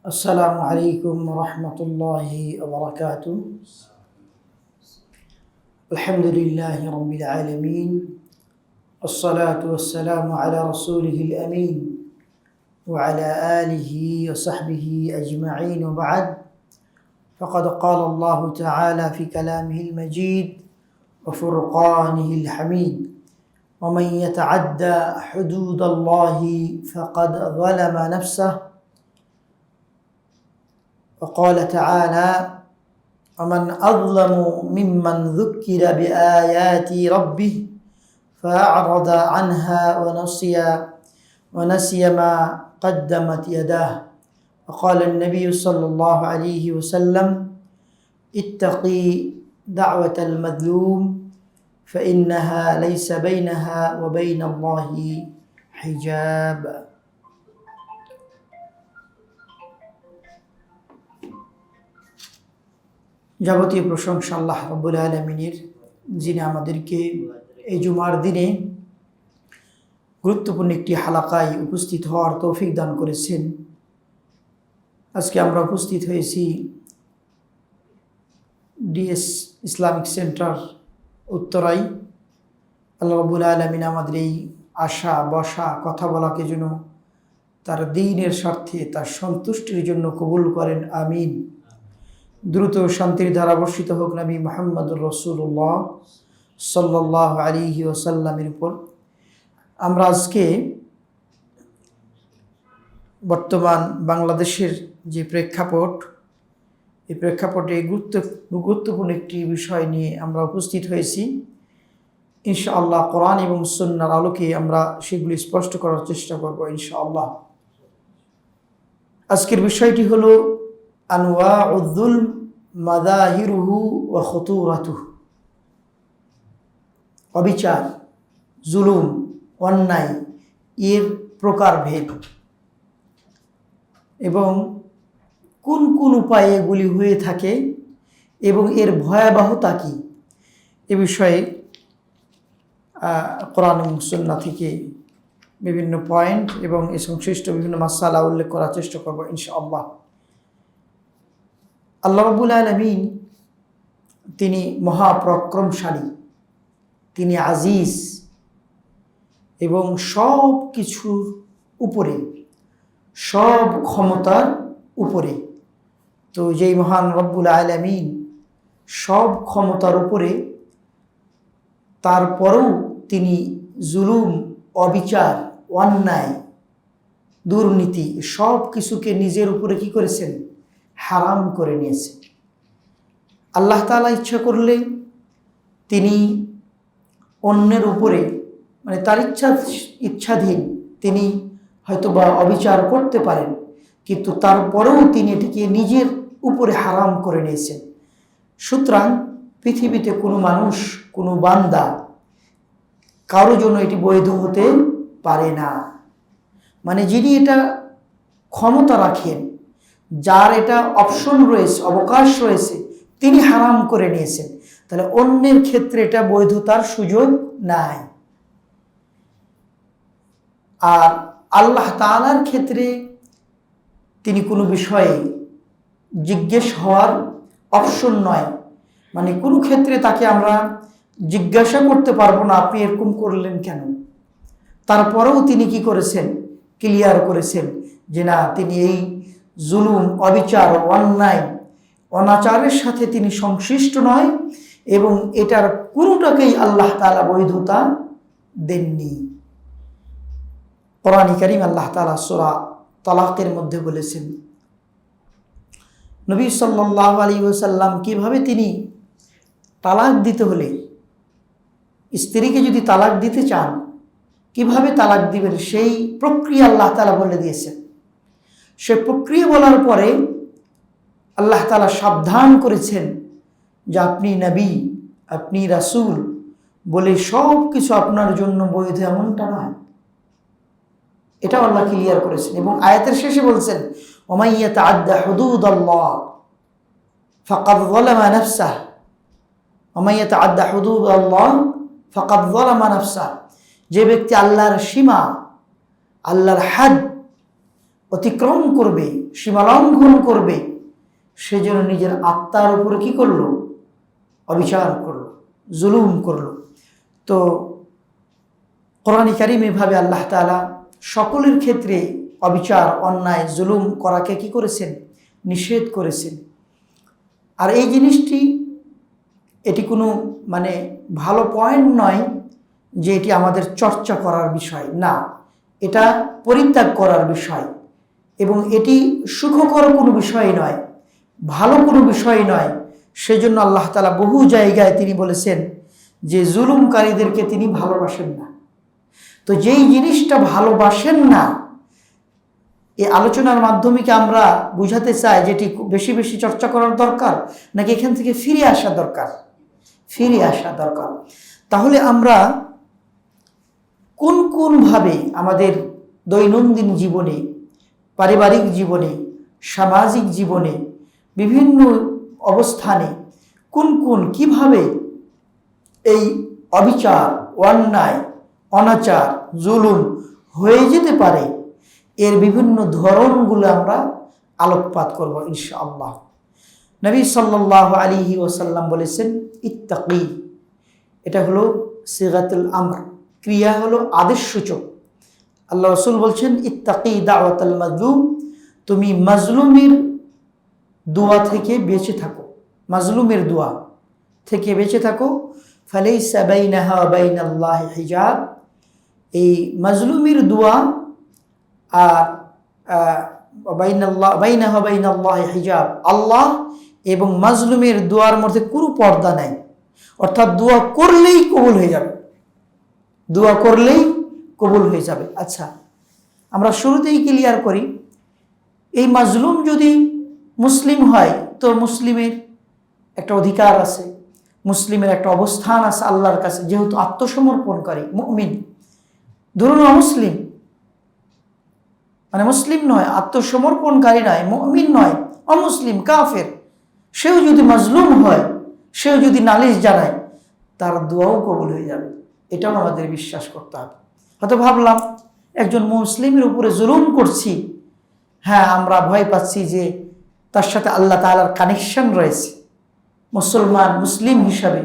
السلام عليكم ورحمة الله وبركاته. الحمد لله رب العالمين، والصلاة والسلام على رسوله الأمين وعلى آله وصحبه أجمعين، وبعد. فقد قال الله تعالى في كلامه المجيد وفرقانه الحميد: ومن يتعدى حدود الله فقد ظلم نفسه. وقال تعالى: ومن أظلم ممن ذكر بآيات ربه فأعرض عنها ونسي ما قدمت يداه. وقال النبي صلى الله عليه وسلم: اتقي دعوة المظلوم فإنها ليس بينها وبين الله حجاب. যাবতীয় প্রশংসা আল্লাহ রাব্বুল আলামিনের, যিনি আমাদেরকে এই জুমার দিনে গুরুত্বপূর্ণ একটি হালাকায় উপস্থিত হওয়ার তৌফিক দান করেছেন। আজকে আমরা উপস্থিত হয়েছি ডিএস ইসলামিক সেন্টার উত্তরায়। আল্লাহ রাব্বুল আলামিন আমাদের এই আশা বসা কথা বলাকে যেন তার দ্বীনের স্বার্থে, তার সন্তুষ্টির জন্য কবুল করেন, আমিন। দ্রুত শান্তির ধারা বর্ষিত হোক নবী মুহাম্মদুর রাসূলুল্লাহ সাল্লাল্লাহু আলাইহি ওয়াসাল্লামের উপর। আমরা আজকে বর্তমান বাংলাদেশের যে প্রেক্ষাপট, এই প্রেক্ষাপটে গুরুত্বপূর্ণ একটি বিষয় নিয়ে আমরা উপস্থিত হয়েছি। ইনশাআল্লাহ কোরআন এবং সুন্নাহর আলোকে আমরা সেগুলি স্পষ্ট করার চেষ্টা করব ইনশাআল্লাহ। আজকের বিষয়টি হলো আনওয়াউয যুলম মাযাহিরুহু ওয়া খুতুরাতুহু। অবিচার, জুলুম, অন্যায় এর প্রকারভেদ এবং কোন কোন উপায়ে এগুলি হয়ে থাকে এবং এর ভয়াবহতা কী, এ বিষয়ে কোরআন এবং সুন্নাহ থেকে বিভিন্ন পয়েন্ট এবং এ সংশ্লিষ্ট বিভিন্ন মাসআলা উল্লেখ করার চেষ্টা করব ইনশাআল্লাহ। আল্লাহ রাব্বুল আলামিন তিনি মহাপরাক্রমশালী, তিনি আজিজ এবং সব কিছুর উপরে, সব ক্ষমতার উপরে। তো যেই মহান রব্বুল আলামিন সব ক্ষমতার উপরে, তারপরেও তিনি জুলুম, অবিচার, অন্যায়, দুর্নীতি সব কিছুকে নিজের উপরে কি করেছেন? হারাম করে নিয়েছেন। আল্লাহ তাআলা ইচ্ছা করলে তিনি অন্যের উপরে, মানে তার ইচ্ছাধীন তিনি হয়তোবা অবিচার করতে পারেন, কিন্তু তারপরেও তিনি এটিকে নিজের উপরে হারাম করে নিয়েছেন। সুতরাং পৃথিবীতে কোনো মানুষ, কোনো বান্দা কারো জন্য এটি বৈধ হতে পারে না। মানে যিনি এটা ক্ষমতা রাখেন, যার এটা অপশন রয়েছে, অবকাশ রয়েছে, তিনি হারাম করে নিয়েছেন, তাহলে অন্যের ক্ষেত্রে এটা বৈধতার সুযোগ নাই। আর আল্লাহ তাআলার ক্ষেত্রে তিনি কোনো বিষয়ে জিজ্ঞেস হওয়ার অপশন নয়। মানে কোনো ক্ষেত্রে তাকে আমরা জিজ্ঞাসা করতে পারবো না, আপনি এরকম করলেন কেন। তারপরেও তিনি কি করেছেন? ক্লিয়ার করেছেন যে না, তিনি এই জুলুম, অবিচার, অন্যায়, অনাচারের সাথে তিনি সংশ্লিষ্ট নয় এবং এটার কোনোটাকেই আল্লাহ তাআলা বৈধতা দেননি। কোরআন কারীম আল্লাহ তাআলা সূরা তালাকের মধ্যে বলেছেন, নবী সাল্লাল্লাহু আলাইহি ওয়াসাল্লাম কিভাবে তিনি তালাক দিতে হলে, স্ত্রীকে যদি তালাক দিতে চান কিভাবে তালাক দিবেন সেই প্রক্রিয়া আল্লাহ তাআলা বলে দিয়েছেন। সে প্রক্রিয়া বলার পরে আল্লাহ তাআলা সাবধান করেছেন যে আপনি নবী, আপনি রাসূল বলে সব কিছু আপনার জন্য বৈধ এমনটা নয়। এটা আল্লাহ ক্লিয়ার করেছেন এবং আয়াতের শেষে বলছেন, ওমান ইয়াতাআদ্দা হুদুদাল্লাহ ফাকাদ যালামা নাফসাহু, ওমান ইয়াতাআদ্দা হুদুদাল্লাহ ফাকাদ যালামা নাফসাহু। যে ব্যক্তি আল্লাহর সীমা, আল্লাহর হাদ অতিক্রম করবে, সীমালঙ্ঘন করবে, সেজন্য নিজের আত্মার উপরে কি করলো? অবিচার করলো, জুলুম করলো। তো কোরআন কারীম এভাবে আল্লাহ তাআলা সকলের ক্ষেত্রে অবিচার, অন্যায়, জুলুম করাকে কি করেছেন? নিষেধ করেছেন। আর এই জিনিসটি, এটি কোনো মানে ভালো পয়েন্ট নয় যে এটি আমাদের চর্চা করার বিষয় না, এটা পরিত্যাগ করার বিষয়, এবং এটি সুখকর কোনো বিষয় নয়, ভালো কোনো বিষয় নয়। সেজন্য আল্লাহ তাআলা বহু জায়গায় তিনি বলেছেন যে জুলুমকারীদেরকে তিনি ভালোবাসেন না। তো যেই জিনিসটা ভালোবাসেন না, এই আলোচনার মাধ্যমে কি আমরা বুঝাতে চাই যেটি বেশি বেশি চর্চা করার দরকার, নাকি এখান থেকে ফিরে আসা দরকার? ফিরে আসা দরকার। তাহলে আমরা কোন কোন ভাবে আমাদের দৈনন্দিন জীবনে, পারিবারিক জীবনে, সামাজিক জীবনে, বিভিন্ন অবস্থানে কিভাবে এই অবিচার, অন্যায়, অনাচার, জুলুম হয়ে যেতে পারে, এর বিভিন্ন ধরনগুলো আমরা আলোকপাত করব ইনশাআল্লাহ। নবী সাল্লাল্লাহু আলাইহি ওয়াসাল্লাম বলেছেন ইত্তাকি, এটা হলো সিগাতুল আমর, ক্রিয়া হলো আদেশ সূচক। আল্লাহ রাসূল বলছেন ইত্তাকি দাওয়াতাল মাজলুম, তুমি মাজলুমের দোয়া থেকে বেঁচে থাকো, মাজলুমের দোয়া থেকে বেঁচে থাকো। ফালাইসা বাইনাহা ওয়া বাইনাল্লাহি হিজাব, এই মাজলুমের দোয়া আর বাইনাহা ওয়া বাইনাল্লাহি হিজাব, আল্লাহ এবং মাজলুমের দোয়ার মধ্যে কোনো পর্দা নাই। অর্থাৎ দোয়া করলেই কবুল হয়ে যাবে, দোয়া করলেই কবুল হয়ে যাবে। আচ্ছা, আমরা শুরুতেই ক্লিয়ার করি, এই মাজলুম যদি মুসলিম হয় তো মুসলিমের একটা অধিকার আছে, মুসলিমের একটা অবস্থান আছে আল্লাহর কাছে, যেহেতু আত্মসমর্পণকারী মুমিন। ধরুন অমুসলিম, মানে মুসলিম নয়, আত্মসমর্পণকারী নয়, মুমিন নয়, অমুসলিম, কাফের, সেও যদি মাজলুম হয়, সেও যদি নালিশ জানায়, তার দোয়াও কবুল হয়ে যাবে। এটাও আমাদের বিশ্বাস করতে হবে। হয়তো ভাবলাম একজন মুসলিমের উপরে জুলুম করছি, হ্যাঁ আমরা ভয় পাচ্ছি যে তার সাথে আল্লাহ তাআলার কানেকশন রয়েছে, মুসলমান মুসলিম হিসাবে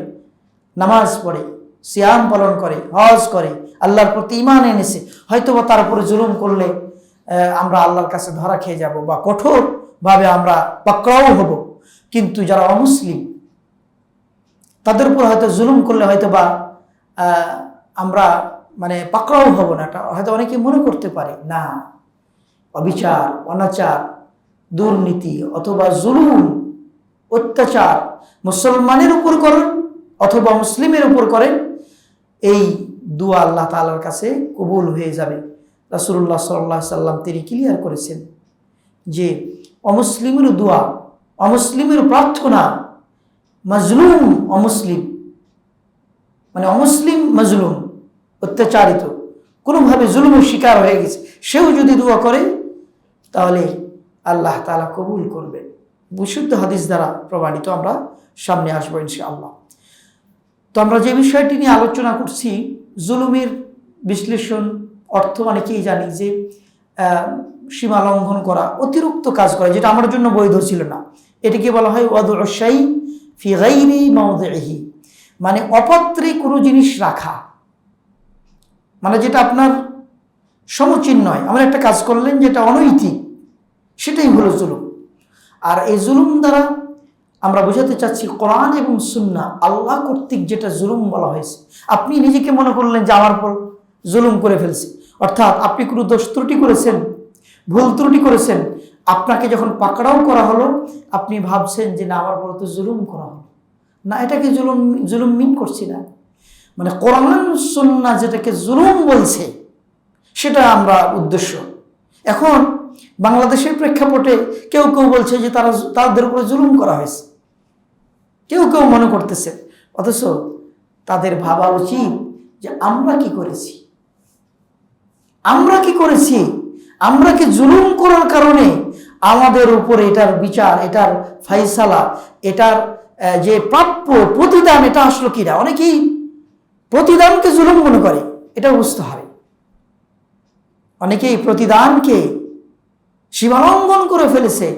নামাজ পড়ে, সিয়াম পালন করে, হজ করে, আল্লাহর প্রতি ঈমান এনেছে, হয়তো বা তার উপরে জুলুম করলে আমরা আল্লাহর কাছে ধরা খেয়ে যাব বা কঠোরভাবে আমরা পাকড়াও হব। কিন্তু যারা অমুসলিম, তাদের উপর হয়তো জুলুম করলে হয়তো বা আমরা মানে পাকড়াও হব না, এটা হয়তো অনেকে মনে করতে পারে। না, অবিচার, অনাচার, দুর্নীতি অথবা জুলুম, অত্যাচার মুসলমানের উপর করেন অথবা মুসলিমের উপর করেন, এই দোয়া আল্লাহ তাআলার কাছে কবুল হয়ে যাবে। রাসূলুল্লাহ সাল্লাল্লাহু আলাইহি সাল্লাম তিনি ক্লিয়ার করেছেন যে অমুসলিমের দোয়া, অমুসলিমের প্রার্থনা, মাজলুম অমুসলিম, মানে অমুসলিম মাজলুম, অত্যাচারিত, কোনোভাবে জুলুমের শিকার হয়ে গেছে, সেও যদি দোয়া করে তাহলে আল্লাহ তাআলা কবুল করবেন। বিশুদ্ধ হাদিস দ্বারা প্রমাণিত, আমরা সামনে আসবো ইনশাআল্লাহ। তো আমরা যে বিষয়টি নিয়ে আলোচনা করছি, জুলুমের বিশ্লেষণ অর্থ অনেকেই জানি যে সীমা লঙ্ঘন করা, অতিরিক্ত কাজ করা, যেটা আমার জন্য বৈধ ছিল না। এটিকে বলা হয় ওয়াদু'উ শাই ফি গায়রি মাওদিহি, মানে অপাত্রে কোনো জিনিস রাখা, মানে যেটা আপনার সমীচীন নয়, আমরা একটা কাজ করলেন যেটা অনৈতিক, সেটাই হলো জুলুম। আর এই জুলুম দ্বারা আমরা বোঝাতে চাচ্ছি কোরআন এবং সুন্নাহ, আল্লাহ কর্তৃক যেটা জুলুম বলা হয়েছে। আপনি নিজেকে মনে করলেন যে আমার পর জুলুম করে ফেলছি, অর্থাৎ আপনি কোনো দোষ ত্রুটি করেছেন, ভুল ত্রুটি করেছেন, আপনাকে যখন পাকড়াও করা হলো আপনি ভাবছেন যে না আমার পর তো জুলুম করা হলো, না এটাকে জুলুম মিন করছি না, মানে কোরআন সুন্নাহ যেটাকে জুলুম বলছে সেটা আমরা উদ্দেশ্য। এখন বাংলাদেশের প্রেক্ষাপটে কেউ কেউ বলছে যে তাদের উপরে জুলুম করা হয়েছে, কেউ কেউ মনে করতেছে, অথচ তাদের ভাবা উচিত যে আমরা কি করেছি, আমরা কি করেছি, আমরা কি জুলুম করার কারণে আমাদের উপরে এটার বিচার, এটার ফাইসালা, এটার যে প্রাপ্য প্রতিদান এটা আসলো কিনা। অনেকেই প্রতিদানকে জুলুম মনে করে, এটা বুঝতে হবে। অনেকেই প্রতিদানকে সীমালঙ্ঘন করে ফেলেছে,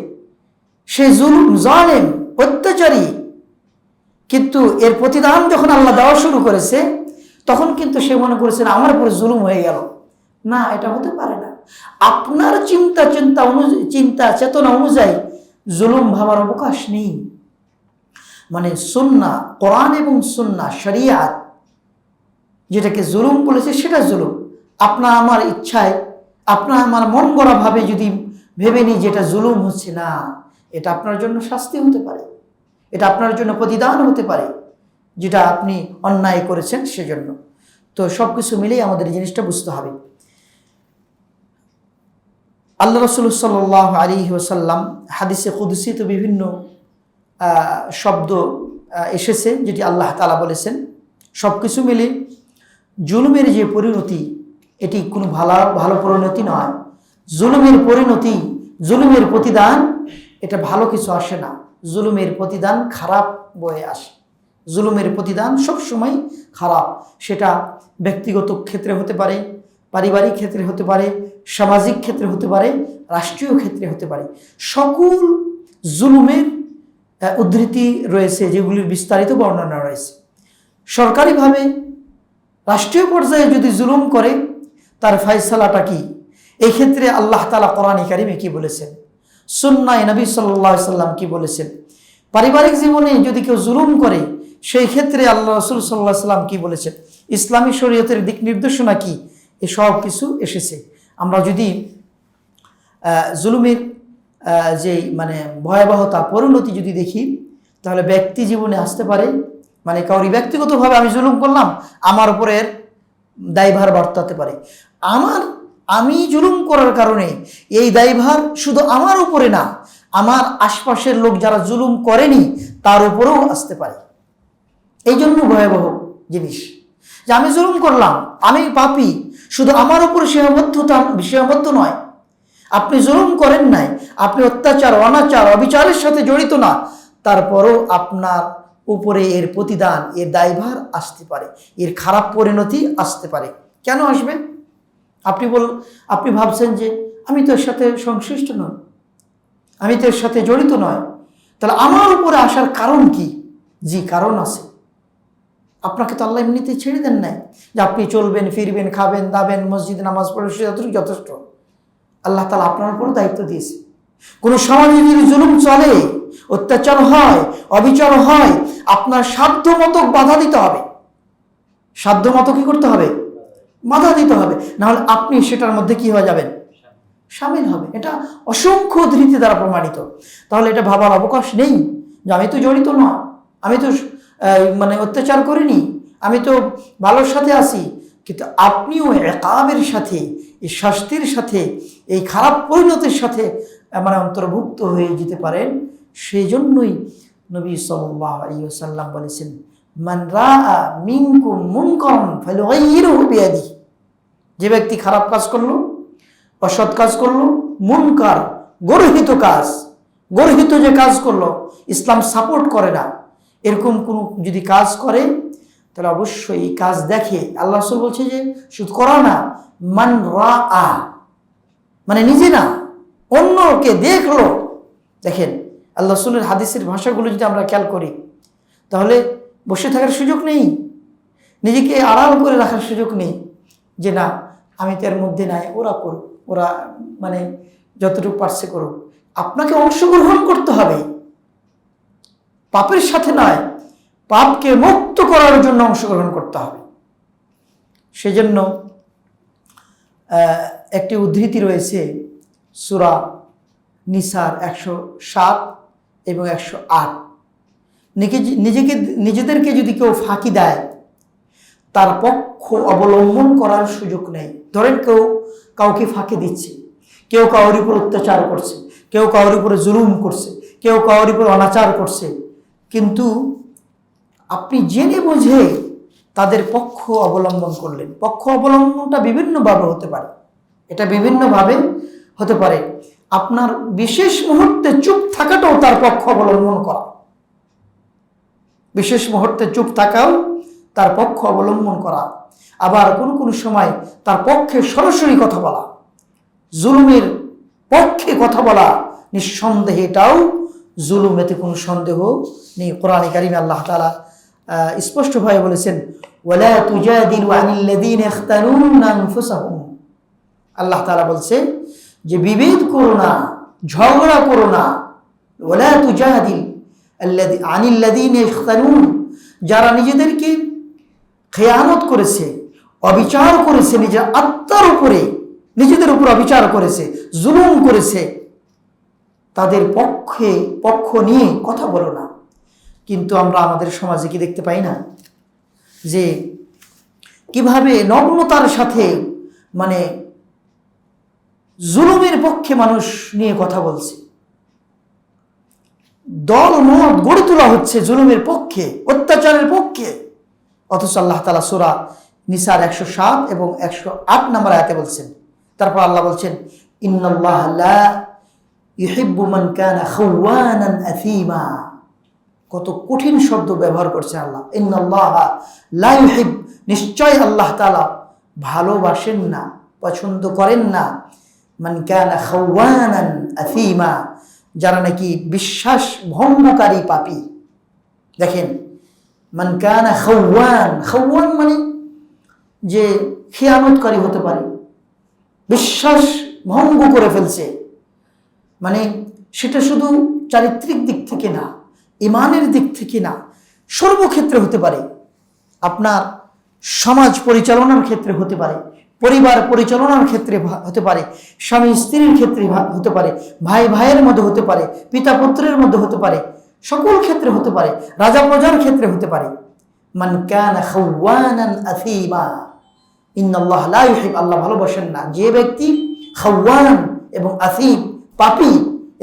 সে জুলুম, জালেম, অত্যাচারী। কিন্তু এর প্রতিদান যখন আল্লাহ দেওয়া শুরু করেছে, তখন কিন্তু সে মনে করেছে আমার উপরে জুলুম হয়ে গেল। না, এটা হতে পারে না। আপনার চিন্তা চেতনা অনুযায়ী জুলুম ভাবার অবকাশ নেই। মানে সুন্নাহ, কোরআন এবং সুন্নাহ, শরিয়াত যেটাকে জুলুম বলেছে সেটা জুলুম। আপনার আমার ইচ্ছায়, আপনার আমার মন গড়া ভাবে যদি ভেবে নিই যেটা জুলুম হচ্ছে, না, এটা আপনার জন্য শাস্তি হতে পারে, এটা আপনার জন্য প্রতিদান হতে পারে, যেটা আপনি অন্যায় করেছেন সেজন্য। তো সব কিছু মিলেই আমাদের জিনিসটা বুঝতে হবে। আল্লাহ রাসূল সাল্লাল্লাহু আলাইহি ওয়াসাল্লাম হাদিসে কুদসিতে বিভিন্ন শব্দ এসেছে যেটি আল্লাহ তাআলা বলেছেন। সব কিছু মিলে জুলুমের যে পরিণতি, এটি কোনো ভালো পরিণতি নয়। জুলুমের পরিণতি, জুলুমের প্রতিদান, এটা ভালো কিছু আসে না। জুলুমের প্রতিদান খারাপ বয়ে আসে। জুলুমের প্রতিদান সবসময় খারাপ। সেটা ব্যক্তিগত ক্ষেত্রে হতে পারে, পারিবারিক ক্ষেত্রে হতে পারে, সামাজিক ক্ষেত্রে হতে পারে, রাষ্ট্রীয় ক্ষেত্রে হতে পারে। সকল জুলুমের উদ্ধৃতি রয়েছে, যেগুলির বিস্তারিত বর্ণনা রয়েছে। সরকারিভাবে রাষ্ট্রীয় পর্যায়ে যদি জুলুম করে, তার ফায়সালাটা কি? এই ক্ষেত্রে আল্লাহ তাআলা কোরআনে কারিমে কি বলেছেন, সুন্নাহ নবী সাল্লাল্লাহু আলাইহি সাল্লাম কি বলেছেন? পারিবারিক জীবনে যদি কেউ জুলুম করে, সেই ক্ষেত্রে আল্লাহ রাসূল সাল্লাল্লাহু আলাইহি সাল্লাম কি বলেছেন, ইসলামী শরীয়তের দিক নির্দেশনা কি, এই সব কিছু এসেছে। আমরা যদি জুলুমের যে মানে ভয়াবহতা, পরিণতি যদি দেখি, তাহলে ব্যক্তি জীবনে আসতে পারে, মানে কাউরি ব্যক্তিগতভাবে আমি জুলুম করলাম, আমার উপরে দায়ভার বর্তাতে পারে। আমি জুলুম করার কারণে এই দায়ভার শুধু আমার উপরে না, আমার আশপাশের লোক যারা জুলুম করেনি তার উপরেও আসতে পারে। এই জন্য ভয়াবহ জিনিস যে আমি জুলুম করলাম, আমি পাপী, শুধু আমার উপর সীমাবদ্ধ নয়। আপনি জুলুম করেন নাই, আপনি অত্যাচার, অনাচার, অবিচারের সাথে জড়িত না, তারপরও আপনার উপরে এর প্রতিদান, এর দায়ভার আসতে পারে, এর খারাপ পরিণতি আসতে পারে। কেন আসবে? আপনি ভাবছেন যে আমি তো এর সাথে সংশ্লিষ্ট নই, আমি তো এর সাথে জড়িত নয়, তাহলে আমার উপরে আসার কারণ কি? জি, কারণ আছে। আপনাকে তো আল্লাহ এমনিতেই ছেড়ে দেন নাই যে আপনি চলবেন, ফিরবেন, খাবেন, দাবেন, মসজিদে নামাজ পড়বেন, সেটা যথেষ্ট। আল্লাহ তাআলা আপনার উপরও দায়িত্ব দিয়েছে। কোনো সমাজে যদি জুলুম চলে, অত্যাচার হয়, অবিচার হয়, আপনার সাধ্য মতো বাধা দিতে হবে। সাধ্য মতো কি করতে হবে? বাধা দিতে হবে। নাহলে আপনি সেটার মধ্যে কি হয়ে যাবেন? শামিল হবে। এটা অসংখ্য উদ্ধৃতি দ্বারা প্রমাণিত। তাহলে এটা ভাবার অবকাশ নেই যে আমি তো জড়িত না, আমি তো মানে অত্যাচার করিনি, আমি তো ভালোর সাথে আছি। কিন্তু আপনিও ইকাবের সাথে, এই শাস্তির সাথে, এই খারাপ পরিণতির সাথে মানে অন্তর্ভুক্ত হয়ে যেতে পারেন। সেই জন্যই নবী সাল্লাল্লাহু আলাইহি ওয়াসাল্লাম বলেছেন, মান রাআ মিনকুম মুনকারান ফালইয়ুগাইয়িরহু বিয়াদিহি। যে ব্যক্তি খারাপ কাজ করলো, অসৎ কাজ করলো, মুনকার, গর্হিত কাজ, গর্হিত যে কাজ করলো, ইসলাম সাপোর্ট করে না, এরকম কোনো যদি কাজ করে, তাহলে অবশ্যই এই কাজ দেখে। আল্লাহ রাসূল বলছে যে শুধু করা না, মান রাআ মানে নিজে না, অন্যকে দেখলো। দেখেন আল্লাহ রাসূলের হাদিসের ভাষাগুলো যদি আমরা খেয়াল করি, তাহলে বসে থাকার সুযোগ নেই, নিজেকে আড়াল করে রাখার সুযোগ নেই যে না আমি তো এর মধ্যে নাই, ওরা করুক, ওরা মানে যতটুকু পারছে করুক। আপনাকে অংশগ্রহণ করতে হবে, পাপের সাথে নয়, পাপকে মুক্ত করার জন্য অংশগ্রহণ করতে হবে। সেজন্য একটি উদ্ধৃতি রয়েছে সূরা নিসার 107 এবং 108। নিজেদেরকে যদি কেউ ফাঁকি দেয়, তার পক্ষ অবলম্বন করার সুযোগ নেই। ধরেন কেউ কাউকে ফাঁকি দিচ্ছে, কেউ কাউর উপর অত্যাচার করছে, কেউ কাউর উপরে জুলুম করছে, কেউ কাউর উপর অনাচার করছে, কিন্তু আপনি জেনে বুঝে তাদের পক্ষ অবলম্বন করলেন। পক্ষ অবলম্বনটা বিভিন্নভাবে হতে পারে, এটা বিভিন্নভাবে হতে পারে। আপনার বিশেষ মুহূর্তে চুপ থাকাটাও তার পক্ষ অবলম্বন করা, বিশেষ মুহূর্তে চুপ থাকাও তার পক্ষ অবলম্বন করা। আবার কোনো কোনো সময় তার পক্ষে সরাসরি কথা বলা, জুলুমের পক্ষে কথা বলা নিঃসন্দেহে এটাও জুলুম, এতে কোনো সন্দেহ নেই। কোরআনে কারিমে আল্লাহ তাআলা স্পষ্টভাবে বলেছেন, ওয়ালা তুজাদিলু আনিল্লাযীনা ইখতানুনা আনফুসাহুম। আল্লাহ তাআলা বলছে যে বিভেদ করো না, ঝগড়া করো না। ওয়ালা তুজাদিল আনিল্লাযীনা ইখতানুন, যারা নিজেদেরকে খেয়ানত করেছে, অবিচার করেছে, নিজের আত্মার উপরে, নিজেদের উপর অবিচার করেছে, জুলুম করেছে, তাদের পক্ষ নিয়ে কথা বলো না। কিন্তু আমরা আমাদের সমাজে কি দেখতে পাই না যে কিভাবে নগ্নতার সাথে মানে জুলুমের পক্ষে মানুষ নিয়ে কথা বলছে, দল মত গড়ে তোলা হচ্ছে জুলুমের পক্ষে, অত্যাচারের পক্ষে। অথচ আল্লাহ তাআলা সূরা নিসার 107 এবং 108 নম্বর আয়াতে বলছেন, তারপর আল্লাহ বলছেন, ইন্নাল্লাহ লা ইউহিব্বু মান কানা খাওয়ানান আথীমা। কত কঠিন শব্দ ব্যবহার করছে আল্লাহ। ইন্নাল্লাহ লা ইউহিব, নিশ্চয় আল্লাহ তাআলা ভালোবাসেন না, পছন্দ করেন না, মান কানা খাওয়ানান আথীমা, যারা নাকি বিশ্বাস ভঙ্গকারী পাপী। দেখেন, মান কানা খাওয়ান, খাওয়ান মানে যে খিয়ানতকারী হতে পারে, বিশ্বাস ভঙ্গ করে ফেলছে, মানে সেটা শুধু চারিত্রিক দিক থেকে না, ইমানের দিক থেকে না, সর্বক্ষেত্রে হতে পারে। আপনার সমাজ পরিচালনার ক্ষেত্রে হতে পারে, পরিবার পরিচালনার ক্ষেত্রে হতে পারে, স্বামী স্ত্রীর ক্ষেত্রে হতে পারে, ভাই ভাইয়ের মধ্যে হতে পারে, পিতা পুত্রের মধ্যে হতে পারে, সকল ক্ষেত্রে হতে পারে, রাজা প্রজার ক্ষেত্রে হতে পারে। মান কানা খাওয়ানান আথীমা ইন্নাল্লাহ লা ইউহিব, আল্লাহ ভালোবাসেন না যে ব্যক্তি খাওয়ান এবং আথীম, পাপী।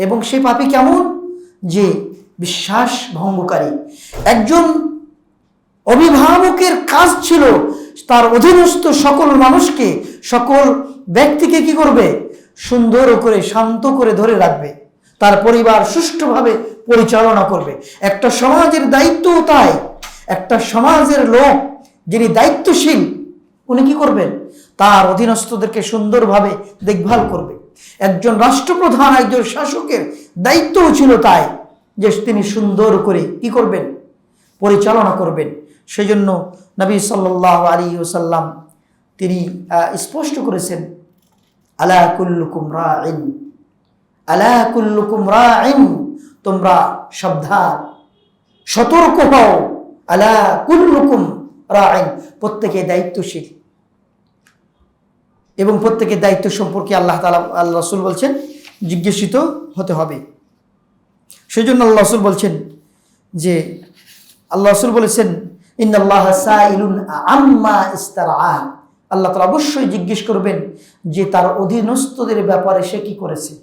এবং সেই পাপী কেমন? যে বিশ্বাস ভঙ্গকারী। একজন অভিভাবকের কাজ ছিল তার অধীনস্থ সকল মানুষকে, সকল ব্যক্তিকে কি করবে? সুন্দর করে, শান্ত করে ধরে রাখবে, তার পরিবার সুষ্ঠুভাবে পরিচালনা করবে। একটা সমাজের দায়িত্ব তাই, একটা সমাজের লোক যিনি দায়িত্বশীল, উনি কি করবেন? তার অধীনস্থদেরকে সুন্দরভাবে দেখভাল করবে। একজন রাষ্ট্রপ্রধান, একজন শাসকের দায়িত্বও ছিল তাই, যে তিনি সুন্দর করে কি করবেন? পরিচালনা করবেন। সেই জন্য নবী সাল্লাল্লাহু আলাইহি ওয়াসাল্লাম তিনি স্পষ্ট করেছেন, আলা কুল্লুকুম রাইন, আলা কুল্লুকুম রাইন, তোমরা সাবধান, সতর্ক হও, আলা কুল্লুকুম রাইন, প্রত্যেকে দায়িত্বশীল। এবং প্রত্যেকের দায়িত্ব সম্পর্কে আল্লাহ রাসূল বলছেন জিজ্ঞাসিত হতে হবে। সেই জন্য আল্লাহ রাসূল বলছেন যে, আল্লাহ রাসূল বলেছেন, ইন্নাল্লাহা সাইলুন আম্মা ইস্তারআ, আল্লাহ তাআলা অবশ্যই জিজ্ঞেস করবেন যে তার অধীনস্থদের ব্যাপারে সে কি করেছে।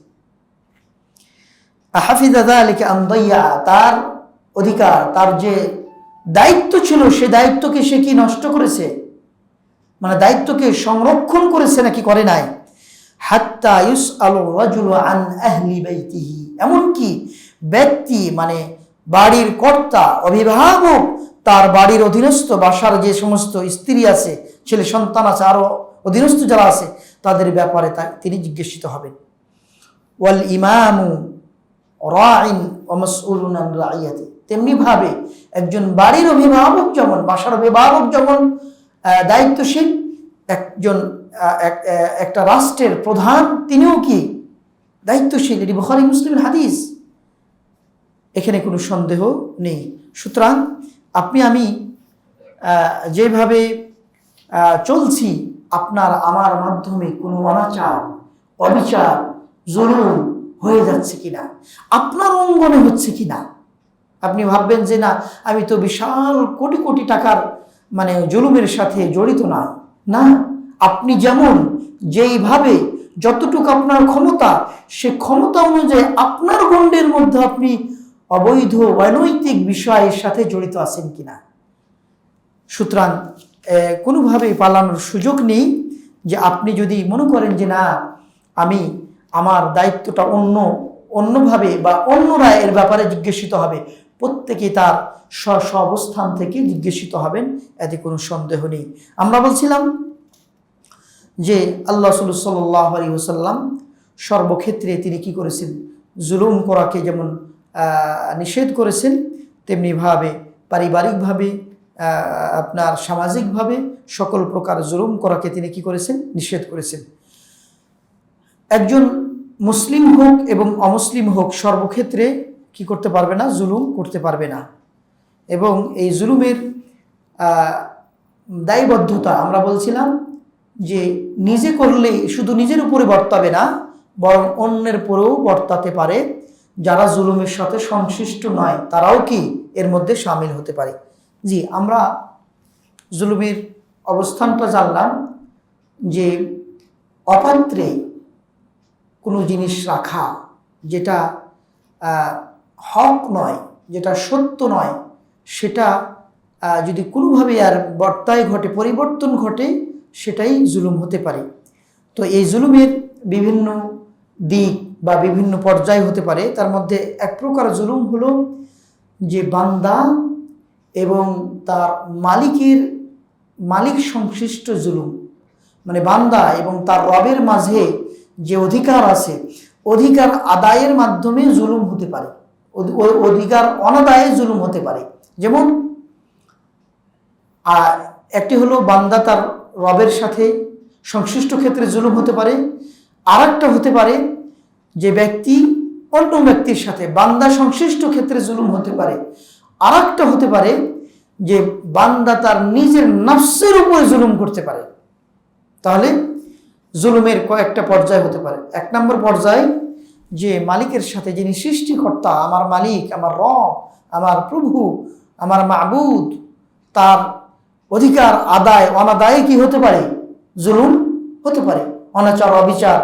আহাফিযা যালিকা আম দাইয়া, তার অধিকার, তার যে দায়িত্ব ছিল সে দায়িত্বকে সে কি নষ্ট করেছে, মানে দায়িত্বকে সংরক্ষণ করেছে নাকি করে নাই। হাত্তা ইউসআলুর রাজুলু আন আহলি বাইতিহি, এমনকি ব্যক্তি মানে বাড়ির কর্তা, অভিভাবক, তার বাড়ির অধীনস্থ বাসার যে সমস্ত স্ত্রী আছে, ছেলে সন্তান আছে, আরো অধীনস্থ যারা আছে, তাদের ব্যাপারে তিনি জিজ্ঞাসিত হবেন। ওয়াল ইমামু রাইন ওয়া মাসউলুন আন রাইয়াতি, তেমনি ভাবে একজন বাড়ির অভিভাবক যেমন, বাসার অভিভাবক যেমন দায়িত্বশীল, একজন একটা রাষ্ট্রের প্রধান তিনিও কি দায়িত্বশীল। এটি বুখারী মুসলিমের হাদিস, এখানে কোনো সন্দেহ নেই। সুতরাং আপনি আমি যেভাবে চলছি, আপনার আমার মাধ্যমে কোনো অনাচার, অবিচার, জুলুম হয়ে যাচ্ছে কিনা, আপনার অঙ্গনে হচ্ছে কিনা। আপনি ভাববেন যে না, আমি তো বিশাল কোটি কোটি টাকার মানে জুলুমের সাথে জড়িত না। না, আপনি যেমন যেইভাবে যতটুকু আপনার ক্ষমতা, সে ক্ষমতা অনুযায়ী আপনার গণ্ডের মধ্যে আপনি অবৈধ অনৈতিক বিষয়ের সাথে জড়িত আছেন কিনা। সুতরাং কোনোভাবেই পালানোর সুযোগ নেই। যে আপনি যদি মনে করেন যে না, আমি আমার দায়িত্বটা অন্যভাবে বা অন্যরা এর ব্যাপারে জিজ্ঞাসিত হবে, প্রত্যেকেই তার স্ব অবস্থান থেকে জিজ্ঞাসিত হবেন, এতে কোনো সন্দেহ নেই। আমরা বলছিলাম যে আল্লাহ রাসূল সাল্লাল্লাহু আলাইহি ওয়াসাল্লাম সর্বক্ষেত্রে তিনি কি করেছেন, জুলুম করাকে যেমন নিষেধ করেছেন, তেমনিভাবে পারিবারিকভাবে আপনার সামাজিকভাবে সকল প্রকার জুলুম করাকে তিনি কি করেছেন, নিষেধ করেছেন। একজন মুসলিম হোক এবং অমুসলিম হোক সর্বক্ষেত্রে কি করতে পারবে না, জুলুম করতে পারবে না। এবং এই জুলুমের দায়বদ্ধতা আমরা বলছিলাম যে নিজে করলেই শুধু নিজের উপরে বর্তাবে না, বরং অন্যের উপরেও বর্তাতে পারে। যারা জুলুমের সাথে সংশ্লিষ্ট নয় তারাও কি এর মধ্যে সামিল হতে পারে। জি, আমরা জুলুমের অবস্থানটা জানলাম যে অপাত্রে কোনো জিনিস রাখা যেটা হক নয়, যেটা সত্য নয়, সেটা যদি কোনোভাবে আর বর্তায় ঘটে, পরিবর্তন ঘটে, সেটাই জুলুম হতে পারে। তো এই জুলুমের বিভিন্ন দিক বা বিভিন্ন পর্যায় হতে পারে। তার মধ্যে এক প্রকার জুলুম হলো যে বান্দা এবং তার মালিক সংশ্লিষ্ট জুলুম, মানে বান্দা এবং তার রবের মাঝে যে অধিকার আছে, অধিকার আদায়ের মাধ্যমে জুলুম হতে পারে, অধিকার অনাদায়ে জুলুম হতে পারে। যেমন একটি হলো বান্দা তার রবের সাথে সংশ্লিষ্ট ক্ষেত্রে জুলুম হতে পারে। আর একটা হতে পারে যে ব্যক্তি অন্য ব্যক্তির সাথে বান্দা সংশ্লিষ্ট ক্ষেত্রে জুলুম হতে পারে। আর একটা হতে পারে যে বান্দা তার নিজের নফসের উপরে জুলুম করতে পারে। তাহলে জুলুমের কয়েকটা পর্যায় হতে পারে। এক নম্বর পর্যায় যে মালিকের সাথে, যিনি সৃষ্টিকর্তা, আমার মালিক, আমার রব, আমার প্রভু, আমার মাবুদ, তার অধিকার আদায় অনাদায়ে কি হতে পারে, জুলুম হতে পারে, অনাচার অবিচার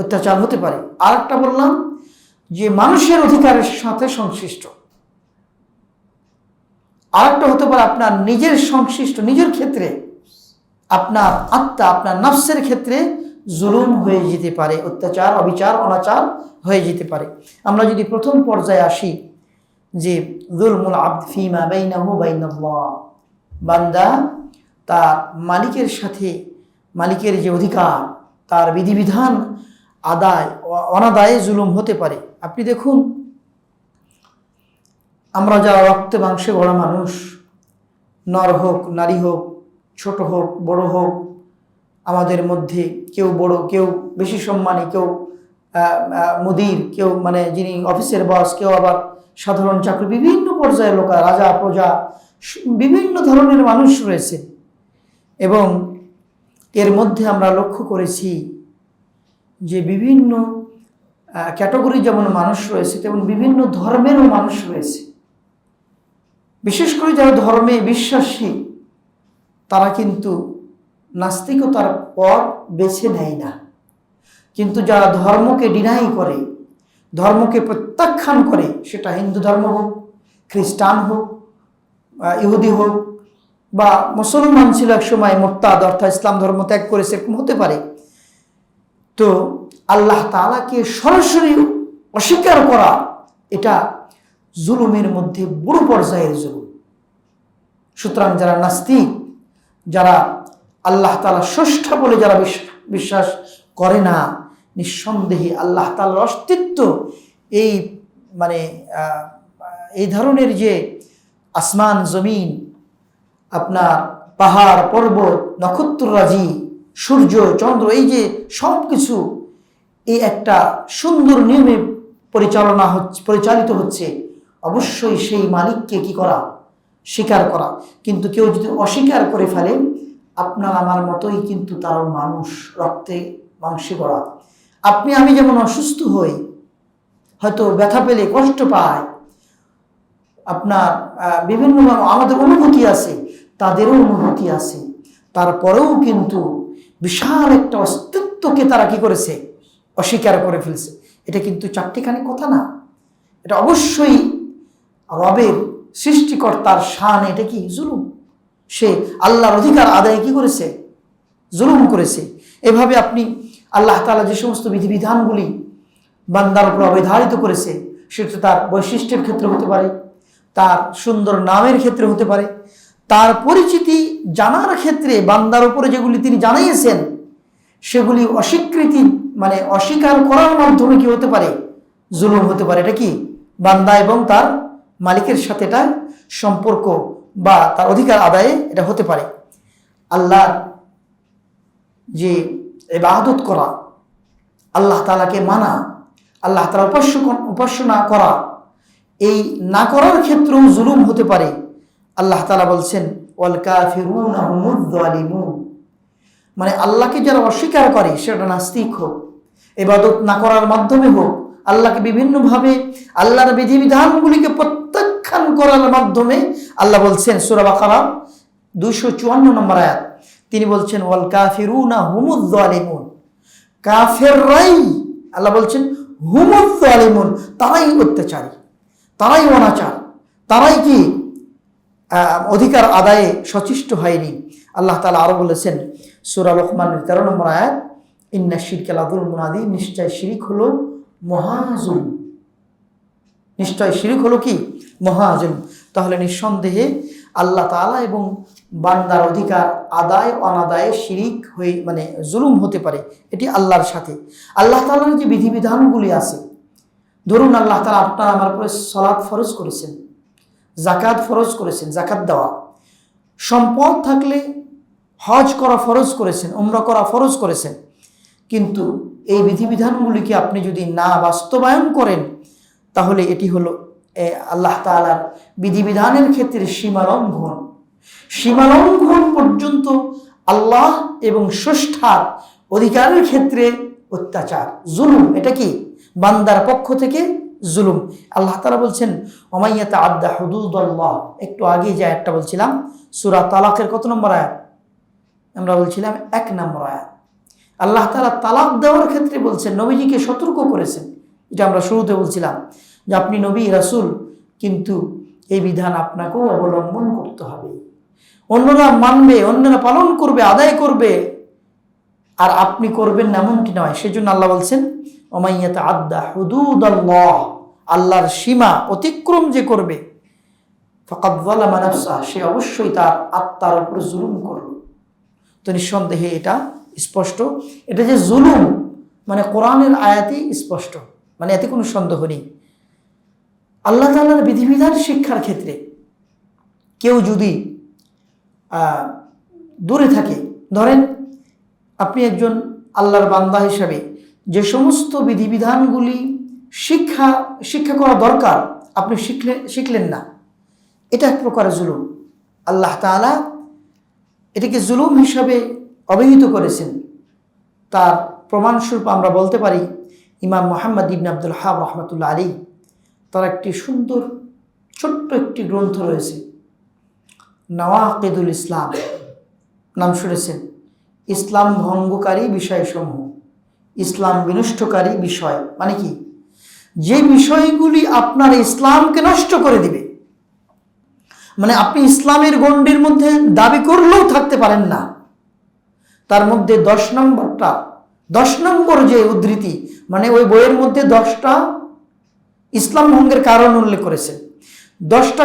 অত্যাচার হতে পারে। আর একটা বললাম যে মানুষের অধিকারের সাথে সংশ্লিষ্ট। আর একটা হতে পারে আপনার নিজের সংশ্লিষ্ট, নিজের ক্ষেত্রে, আপনার আত্মা, আপনার নফসের ক্ষেত্রে জুলুম হয়ে যেতে পারে, অত্যাচার অবিচার অনাচার হয়ে যেতে পারে। আমরা যদি প্রথম পর্যায়ে আসি যে যুলমুল আবদ ফীমা বাইনাহু বাইনাল্লাহ, বান্দা তার মালিকের সাথে, মালিকের যে অধিকার, তার বিধিবিধান আদায় অনাদায়ে জুলুম হতে পারে। আপনি দেখুন, আমরা যারা রক্তে মাংসে গড়া মানুষ, নর হোক নারী হোক, ছোট হোক বড় হোক, আমাদের মধ্যে কেউ বড়, কেউ বেশি সম্মানী, কেউ মুদির, কেউ মানে যিনি অফিসের বস, কেউ আবার সাধারণ চাকরি, বিভিন্ন পর্যায়ের লোক, রাজা প্রজা, বিভিন্ন ধরনের মানুষ রয়েছে। এবং এর মধ্যে আমরা লক্ষ্য করেছি যে বিভিন্ন ক্যাটাগরি যেমন মানুষ রয়েছে, তেমন বিভিন্ন ধর্মেরও মানুষ রয়েছে। বিশেষ করে যারা ধর্মে বিশ্বাসী, তারা কিন্তু নাস্তিকতার পথ বেছে নেয় না। কিন্তু যারা ধর্মকে ডিনাই করে, ধর্মকে প্রত্যাখ্যান করে, সেটা হিন্দু ধর্ম হোক, খ্রিস্টান হোক, ইহুদি হোক, বা মুসলমান ছিল এক সময় মোরতাদ অর্থাৎ ইসলাম ধর্ম ত্যাগ করেছে, এরকম হতে পারে। তো আল্লাহ তাআলাকে সরাসরি অস্বীকার করা, এটা জুলুমের মধ্যে বড় পর্যায়ের জুলুম। সুতরাং যারা নাস্তিক, যারা আল্লাহ তাআলা স্রষ্টা বলে যারা বিশ্বাস করে না, নিঃসন্দেহে আল্লাহ তাআলার অস্তিত্ব, এই মানে এই ধরনের যে আসমান জমিন, আপনার পাহাড় পর্বত, নক্ষত্ররাজি, সূর্য চন্দ্র, এই যে সব কিছু এই একটা সুন্দর নিয়মে পরিচালিত হচ্ছে, অবশ্যই সেই মালিককে কি করা, স্বীকার করা। কিন্তু কেউ যদি অস্বীকার করে ফেলে, আপনার আমার মতোই কিন্তু তার মানুষ, রক্তে মাংসে গড়া। আপনি আমি যেমন অসুস্থ হই, হয়তো ব্যথা পেলে কষ্ট পায়, আপনার বিভিন্ন আমাদের অনুভূতি আছে, তাদেরও অনুভূতি আছে। তারপরেও কিন্তু বিশাল একটা অস্তিত্বকে তারা কি করেছে, অস্বীকার করে ফেলছে। এটা কিন্তু চারটিখানি কথা না, এটা অবশ্যই রবের সৃষ্টিকর্তার শান। এটা কি জুলুম? সে আল্লাহর অধিকার আদায় কি করেছে, জুলুম করেছে। এভাবে আপনি আল্লাহ তাআলা যে সমস্ত বিধিবিধানগুলি বান্দার উপর অবধারিত করেছে, সেটা তার বৈশিষ্ট্যের ক্ষেত্রে হতে পারে, তার সুন্দর নামের ক্ষেত্রে হতে পারে, তার পরিচিতি জানার ক্ষেত্রে বান্দার উপরে যেগুলি তিনি জানাইয়েছেন, সেগুলি অস্বীকৃতি মানে অস্বীকার করার মাধ্যমে কি হতে পারে? জুলুম হতে পারে। এটা কি? বান্দা এবং তার মালিকের সাথে এটা সম্পর্ক বা তার অধিকার আদায়ে এটা হতে পারে। আল্লাহর যে ইবাদত করা, আল্লাহ তাআলাকে মানা, আল্লাহ তাআলা উপাসনা করা, এই না করার ক্ষেত্রেও জুলুম হতে পারে। আল্লাহ তাআলা বলছেন ওয়াল কাফিরুনা হুমুয যালিমুন, মানে আল্লাহকে যারা অস্বীকার করে, সেটা নাস্তিক হোক, ইবাদত না করার মাধ্যমে হোক, আল্লাহকে বিভিন্নভাবে আল্লাহর বিধিবিধানগুলিকে প্রত্যাখ্যান করার মাধ্যমে, আল্লাহ বলছেন সূরা বাকারা 254 নম্বর আয়াত, তিনি বলছেন ওয়াল কাফিরুনা হুমুয যালিমুন, কাফেররাই, আল্লাহ বলছেন হুমুয যালিমুন, তারাই অত্যাচারী, তারাই অনাচার, তারাই কি অধিকার আদায়ে সচেষ্ট হয়নি। আল্লাহ তাআলা আরো বলেছেন সূরা লুকমানের 13 নম্বর আয়াত, ইন্না শিরকা লাযুলমুন আযীম, নিশ্চয় শিরক হলো মহাজুলম, নিশ্চয় শিরক হলো কি? মহাজুলম। তাহলে নিঃসন্দেহে আল্লাহ তাআলা এবং বান্দার অধিকার আদায় অনাদায়ে শিরিক হয়ে মানে জুলুম হতে পারে, এটি আল্লাহর সাথে। আল্লাহ তাআলার যে বিধিবিধানগুলি আছে, ধরুন আল্লাহ তাআলা আপনার আমার উপরে সালাত ফরজ করেছেন, যাকাত ফরজ করেছেন, যাকাত দেওয়া, সম্পদ থাকলে হজ করা ফরজ করেছেন, উমরা করা ফরজ করেছেন। কিন্তু এই বিধিবিধানগুলিকে আপনি যদি না বাস্তবায়ন করেন, তাহলে এটি হলো আল্লাহ তাআলার বিধিবিধানের ক্ষেত্রে সীমালঙ্ঘন। সীমালঙ্ঘন পর্যন্ত আল্লাহ এবং স্রষ্টার অধিকারের ক্ষেত্রে অত্যাচার, জুলুম। এটা কি? বান্দার পক্ষ থেকে জুলুম। আল্লাহ তাআলা বলছেন ওয়া ইয়াতাআদ্দা হুদুদাল্লাহ, একটু আগে যে আয়াতটা বলছিলাম সূরা তালাকের কত নম্বর আয়াত? আমরা বলছিলাম 1 নম্বর আয়াত। আল্লাহ তাআলা তালাক দেওয়ার ক্ষেত্রে বলছেন, নবীজিকে সতর্ক করেছেন। এটা আমরা শুরুতে বলছিলাম যে আপনি নবী রাসূল, কিন্তু এই বিধান আপনাকেও অবলম্বন করতে হবে। অন্যরা মানবে, অন্যরা পালন করবে, আদায় করবে, আর আপনি করবেন না এমনটি নয়। সেজন্য আল্লাহ বলছেন ওয়া ইয়াতাআদ্দা হুদুদাল্লাহ, আল্লাহর সীমা অতিক্রম যে করবে, ফাকাদ যালামা নাফসাহ, সে অবশ্যই তার আত্মার উপর জুলুম করল। তো নিঃসন্দেহে এটা স্পষ্ট, এটা যে জুলুম মানে কোরআনের আয়াতেই স্পষ্ট, মানে এতে কোনো সন্দেহ নেই। আল্লাহ তাআলার বিধিবিধান শিক্ষার ক্ষেত্রে কেউ যদি দূরে থাকে, ধরেন আপনি একজন আল্লাহর বান্দা হিসাবে যে সমস্ত বিধিবিধানগুলি শিক্ষা করা দরকার আপনি শিখলেন না, এটা এক প্রকার জুলুম। আল্লাহ তাআলা এটাকে জুলুম হিসাবে অভিহিত করেছেন। তার প্রমাণস্বরূপ আমরা বলতে পারি ইমাম মুহাম্মদ ইবনে আব্দুল ওয়াহ্হাব রাহমাতুল্লাহ আলাইহি, তার একটি সুন্দর ছোট্ট একটি গ্রন্থ রয়েছে নওয়াকিদুল ইসলাম, নাম শুনেছেন? ইসলাম ভঙ্গকারী বিষয়সমূহ, ইসলাম বিনষ্টকারী বিষয়, মানে কি? যে বিষয়গুলি আপনার ইসলামকে নষ্ট করে দিবে, মানে আপনি ইসলামের গণ্ডির মধ্যে দাবি করলেও থাকতে পারেন না। তার মধ্যে 10 নম্বর যে উদ্ধৃতি, মানে ওই বইয়ের মধ্যে 10টা ইসলাম ভঙ্গের কারণ উল্লেখ করেছেন। 10টা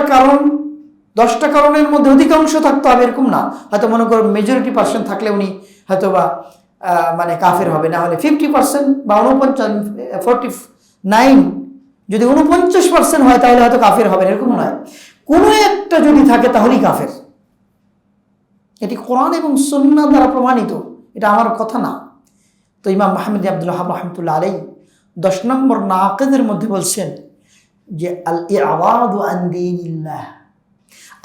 কারণের মধ্যে অধিকাংশ থাকতে হবে এরকম না, হয়তো মনে করুন মেজরিটি পার্সেন্ট থাকলে উনি হয়তো বা মানে কাফের হবে, না হলে 50% বা 49, যদি 49% হয় তাহলে হয়তো কাফের হবে, এরকম নয়। কোনো একটা যদি থাকে তাহলেই কাফের। এটি কোরআন এবং সুন্নাহ দ্বারা প্রমাণিত, এটা আমার কথা না। তো ইমাম মুহাম্মদ ইবনে আব্দুল ওয়াহ্হাব রাহমাতুল্লাহ আলাইহি 10 নম্বর নাকিদের মধ্যে বলছেন যে আল ইরাদু আন দীনিল্লাহ,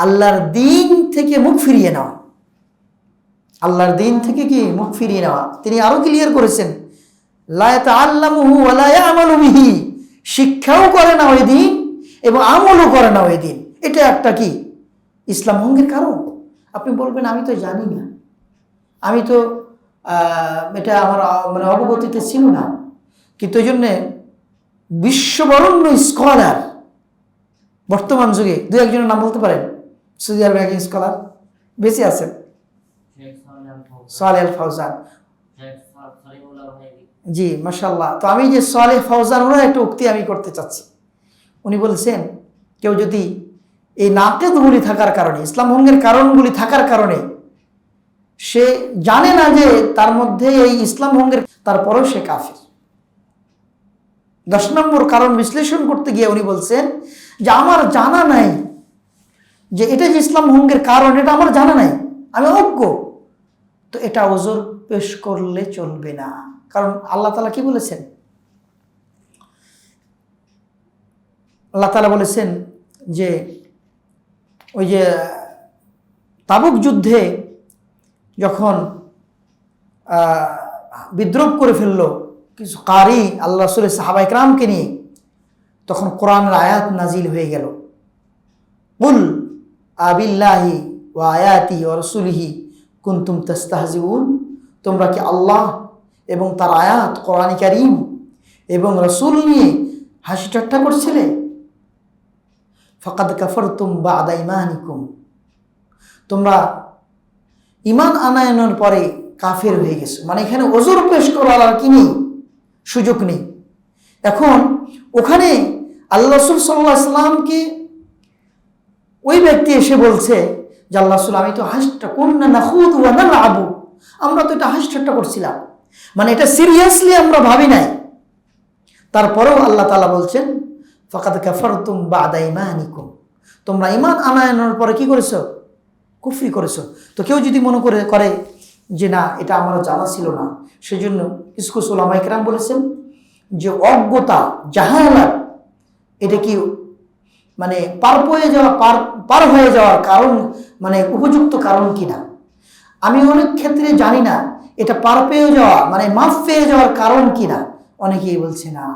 আল্লাহর দ্বীন থেকে মুখ ফিরিয়ে নেওয়া। আল্লাহর দ্বীন থেকে কি? মুখ ফিরিয়ে নেওয়া। তিনি আরো ক্লিয়ার করেছেন লা ইয়াতাআল্লামুহু ওয়া লা ইয়ামালু বিহি, শিক্ষাও করে না ওই দিন এবং আমলও করে না ওই দিন। এটা একটা কি? ইসলাম ভঙ্গের কারণ। আপনি বলবেন আমি তো জানি না, আমি তো এটা আমার মানে অবগতিতে ছিল না, কিন্তু এই জন্যে বিশ্ববরণ্য স্কলার বর্তমান যুগে 2-1জনের নাম বলতে পারেন? সৌদি আরবের একজন স্কলার বেঁচে আছেন, সালেহ আল ফাউজান। জি মাশাআল্লাহ। তো আমি যে সালেহ ফাউজান, ওনার একটা উক্তি আমি করতে চাচ্ছি। উনি বলছেন কেউ যদি এই নাকেদগুলি থাকার কারণে, ইসলাম ভঙ্গের কারণগুলি থাকার কারণে সে জানে না যে তার মধ্যে এই ইসলাম ভঙ্গের, তারপরেও সে কাফের। 10 নম্বর কারণ বিশ্লেষণ করতে গিয়ে উনি বলছেন যে আমার জানা নাই যে এটা যে ইসলাম ভঙ্গের কারণ, এটা আমার জানা নাই, আমি অজ্ঞ, তো এটা ওজর পেশ করলে চলবে না। কারণ আল্লাহ তাআলা কি বলেছেন? আল্লাহ তাআলা বলেছেন যে ওই যে তাবুক যুদ্ধে যখন বিদ্রোহ করে ফেললো কিছু কারি আল্লাহ রাসূলের সাহাবা ইকরামকে নিয়ে, তখন কোরআনের আয়াত নাজিল হয়ে গেল, কুল আবিল্লাহি ওয়া আয়াতি ওয়া রাসূলিহি কুনতুম তাস্তাহজিউন, তোমরা কি আল্লাহ এবং তার আয়াত কোরআন কারীম এবং রাসূল নিয়ে হাসি ঠাট্টা করছিলে? ফাকাদ কাফারতুম বা'দা ঈমানিকুম, তোমরা ঈমান আনায়নের পরে কাফের হয়ে গেছো। মানে এখানে ওজর পেশ করার আর কি নেই, সুযোগ নেই। এখন ওখানে আল্লাহ রাসূল সাল্লাল্লাহু আলাইহি সাল্লামকে ওই ব্যক্তি এসে বলছে যে আল্লাহ রাসূল, আমি তো হাসটা কুননা নাখুদু ওয়া নালআবু, আমরা তো এটা হাসি ঠাট্টা করছিলাম, মানে এটা সিরিয়াসলি আমরা ভাবি নাই। তারপরেও আল্লাহ তাআলা বলছেন ফাকাদ কাফারতুম বা'দা ঈমানিকুম, তোমরা ঈমান আনায়নের পরে কি করেছো? কুফরি করেছো। তো কেউ যদি মনে করে যে না এটা আমার জানা ছিল না, সেজন্য কিছু উলামা ইকরাম বলেছেন যে অজ্ঞতা, জাহালাত, এটা কি মানে পার হয়ে যাওয়ার কারণ, মানে উপযুক্ত কারণ কিনা। আমি অনেক ক্ষেত্রে জানি না এটা পার পেয়ে যাওয়া মানে মাফ পেয়ে যাওয়ার কারণ কিনা। অনেকেই বলছে না,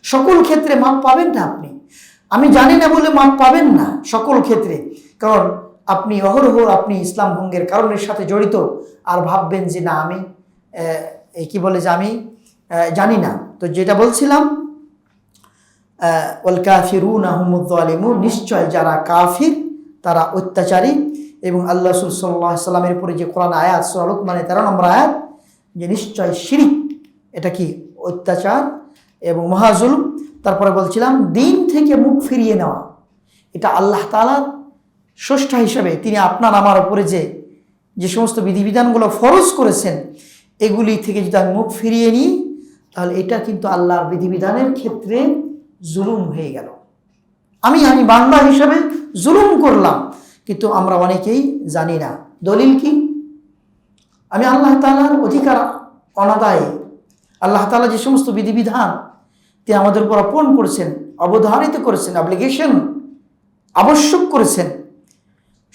সকল ক্ষেত্রে মাফ পাবেন না আপনি, আমি জানি না বলে মাফ পাবেন না সকল ক্ষেত্রে। কারণ আপনি অহরহ আপনি ইসলাম ভঙ্গের কারণের সাথে জড়িত, আর ভাববেন যে না আমি কি বলে যে আমি জানি না। তো যেটা বলছিলাম, ওয়াল কাফিরুনা হুমুয যালিমুন, নিশ্চয় যারা কাফির তারা অত্যাচারী। এবং আল্লাহ রাসূল সাল্লাল্লাহু আলাইহি সাল্লামের উপরে যে কোরআন আয়াত সূরা লুকমানের 13 নম্বর আয়াত, যে নিশ্চয় শিরক এটা কি অত্যাচার এবং মহাজুলম। তারপরে বলছিলাম দিন থেকে মুখ ফিরিয়ে নেওয়া, এটা আল্লাহ তাআলা স্রষ্টা হিসাবে তিনি আপনার আমার উপরে যে সমস্ত বিধিবিধানগুলো ফরজ করেছেন, এগুলি থেকে যদি আমি মুখ ফিরিয়ে নিই, তাহলে এটা কিন্তু আল্লাহর বিধিবিধানের ক্ষেত্রে জুলুম হয়ে গেল। আমি বান্দা হিসাবে জুলুম করলাম, কিন্তু আমরা অনেকেই জানি না। দলিল কি? আমি আল্লাহ তাআলার অধিকার অনাদায়ে, আল্লাহ তাআলা যে সমস্ত বিধিবিধান তিনি আমাদের উপর অর্পণ করেছেন, অবধারিত করেছেন, অব্লিগেশন আবশ্যক করেছেন,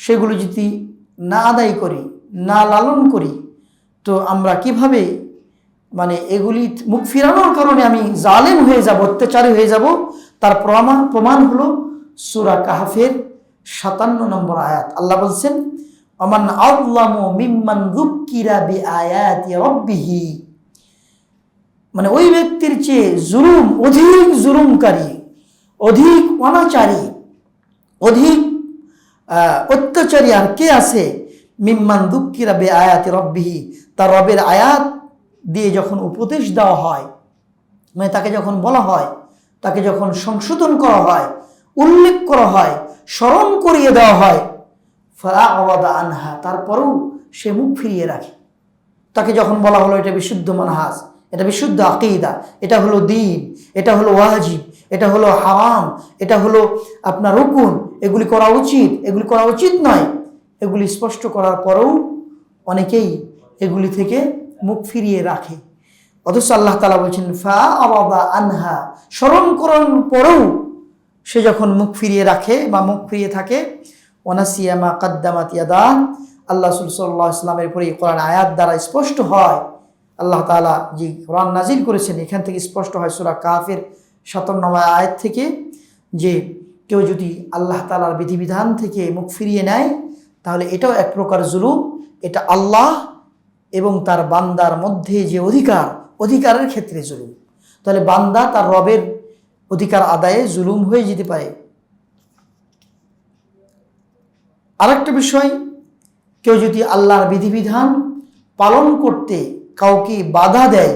সেগুলো যদি না আদায় করি, না লালন করি, তো আমরা কিভাবে মানে এগুলি মুখ ফিরানোর কারণে আমি জালেম হয়ে যাব, অত্যাচারী হয়ে যাব। তার প্রমাণ হলো সূরা কাহফের 57 নম্বর আয়াত। আল্লাহ বলছেন ওমান আযলামু মিম্মান যুক্কিরা বিআয়াতি রাব্বিহি, মানে ওই ব্যক্তির চেয়ে অধিক জুলুমকারী, অধিক অনাচারী, অধিক অত্যাচারী আর কে আছে? মিম্মান যুক্কিরা বিআয়াতি রাব্বিহি, তার রবের আয়াত দিয়ে যখন উপদেশ দেওয়া হয়, মানে তাকে যখন বলা হয়, তাকে যখন সংশোধন করা হয়, উল্লেখ করা হয়, স্মরণ করিয়ে দেওয়া হয়, ফাআরাদা আনহা, তারপরেও সে মুখ ফিরিয়ে রাখে। তাকে যখন বলা হলো এটা বিশুদ্ধ মানহাজ, এটা বিশুদ্ধ আকীদা, এটা হলো দ্বীন, এটা হলো ওয়াজিব, এটা হলো হারাম, এটা হলো আপনার রুকুন, এগুলি করা উচিত, এগুলি করা উচিত নয়, এগুলি স্পষ্ট করার পরেও অনেকেই এগুলি থেকে মুখ ফিরিয়ে রাখে। অথচ আল্লাহ তাআলা বলছেন ফাআরাদা আনহা, স্মরণ করার পরেও সে যখন মুখ ফিরিয়ে রাখে বা মুখ ফিরিয়ে থাকে, ওয়ানাসিয়া মা কাদ্দামাত ইয়াদা, আল্লাহ রাসূল সাল্লাল্লাহু আলাইহি ওয়াসাল্লামের উপরে এই কোরআন আয়াত দ্বারা স্পষ্ট হয়, আল্লাহ তাআলা যে কোরআন নাজিল করেছেন এখান থেকে স্পষ্ট হয় সূরা কাহফের 57 নম্বর আয়াত থেকে, যে কেউ যদি আল্লাহ তাআলার বিধিবিধান থেকে মুখ ফিরিয়ে নেয়, তাহলে এটাও এক প্রকার জুলুম। এটা আল্লাহ এবং তার বান্দার মধ্যে যে অধিকারের ক্ষেত্রে জুলুম। তাহলে বান্দা তার রবের অধিকার আদায়ে জুলুম হয়ে যেতে পারে। আরেকটা বিষয়, কেউ যদি আল্লাহর বিধিবিধান পালন করতে কাউকে বাধা দেয়,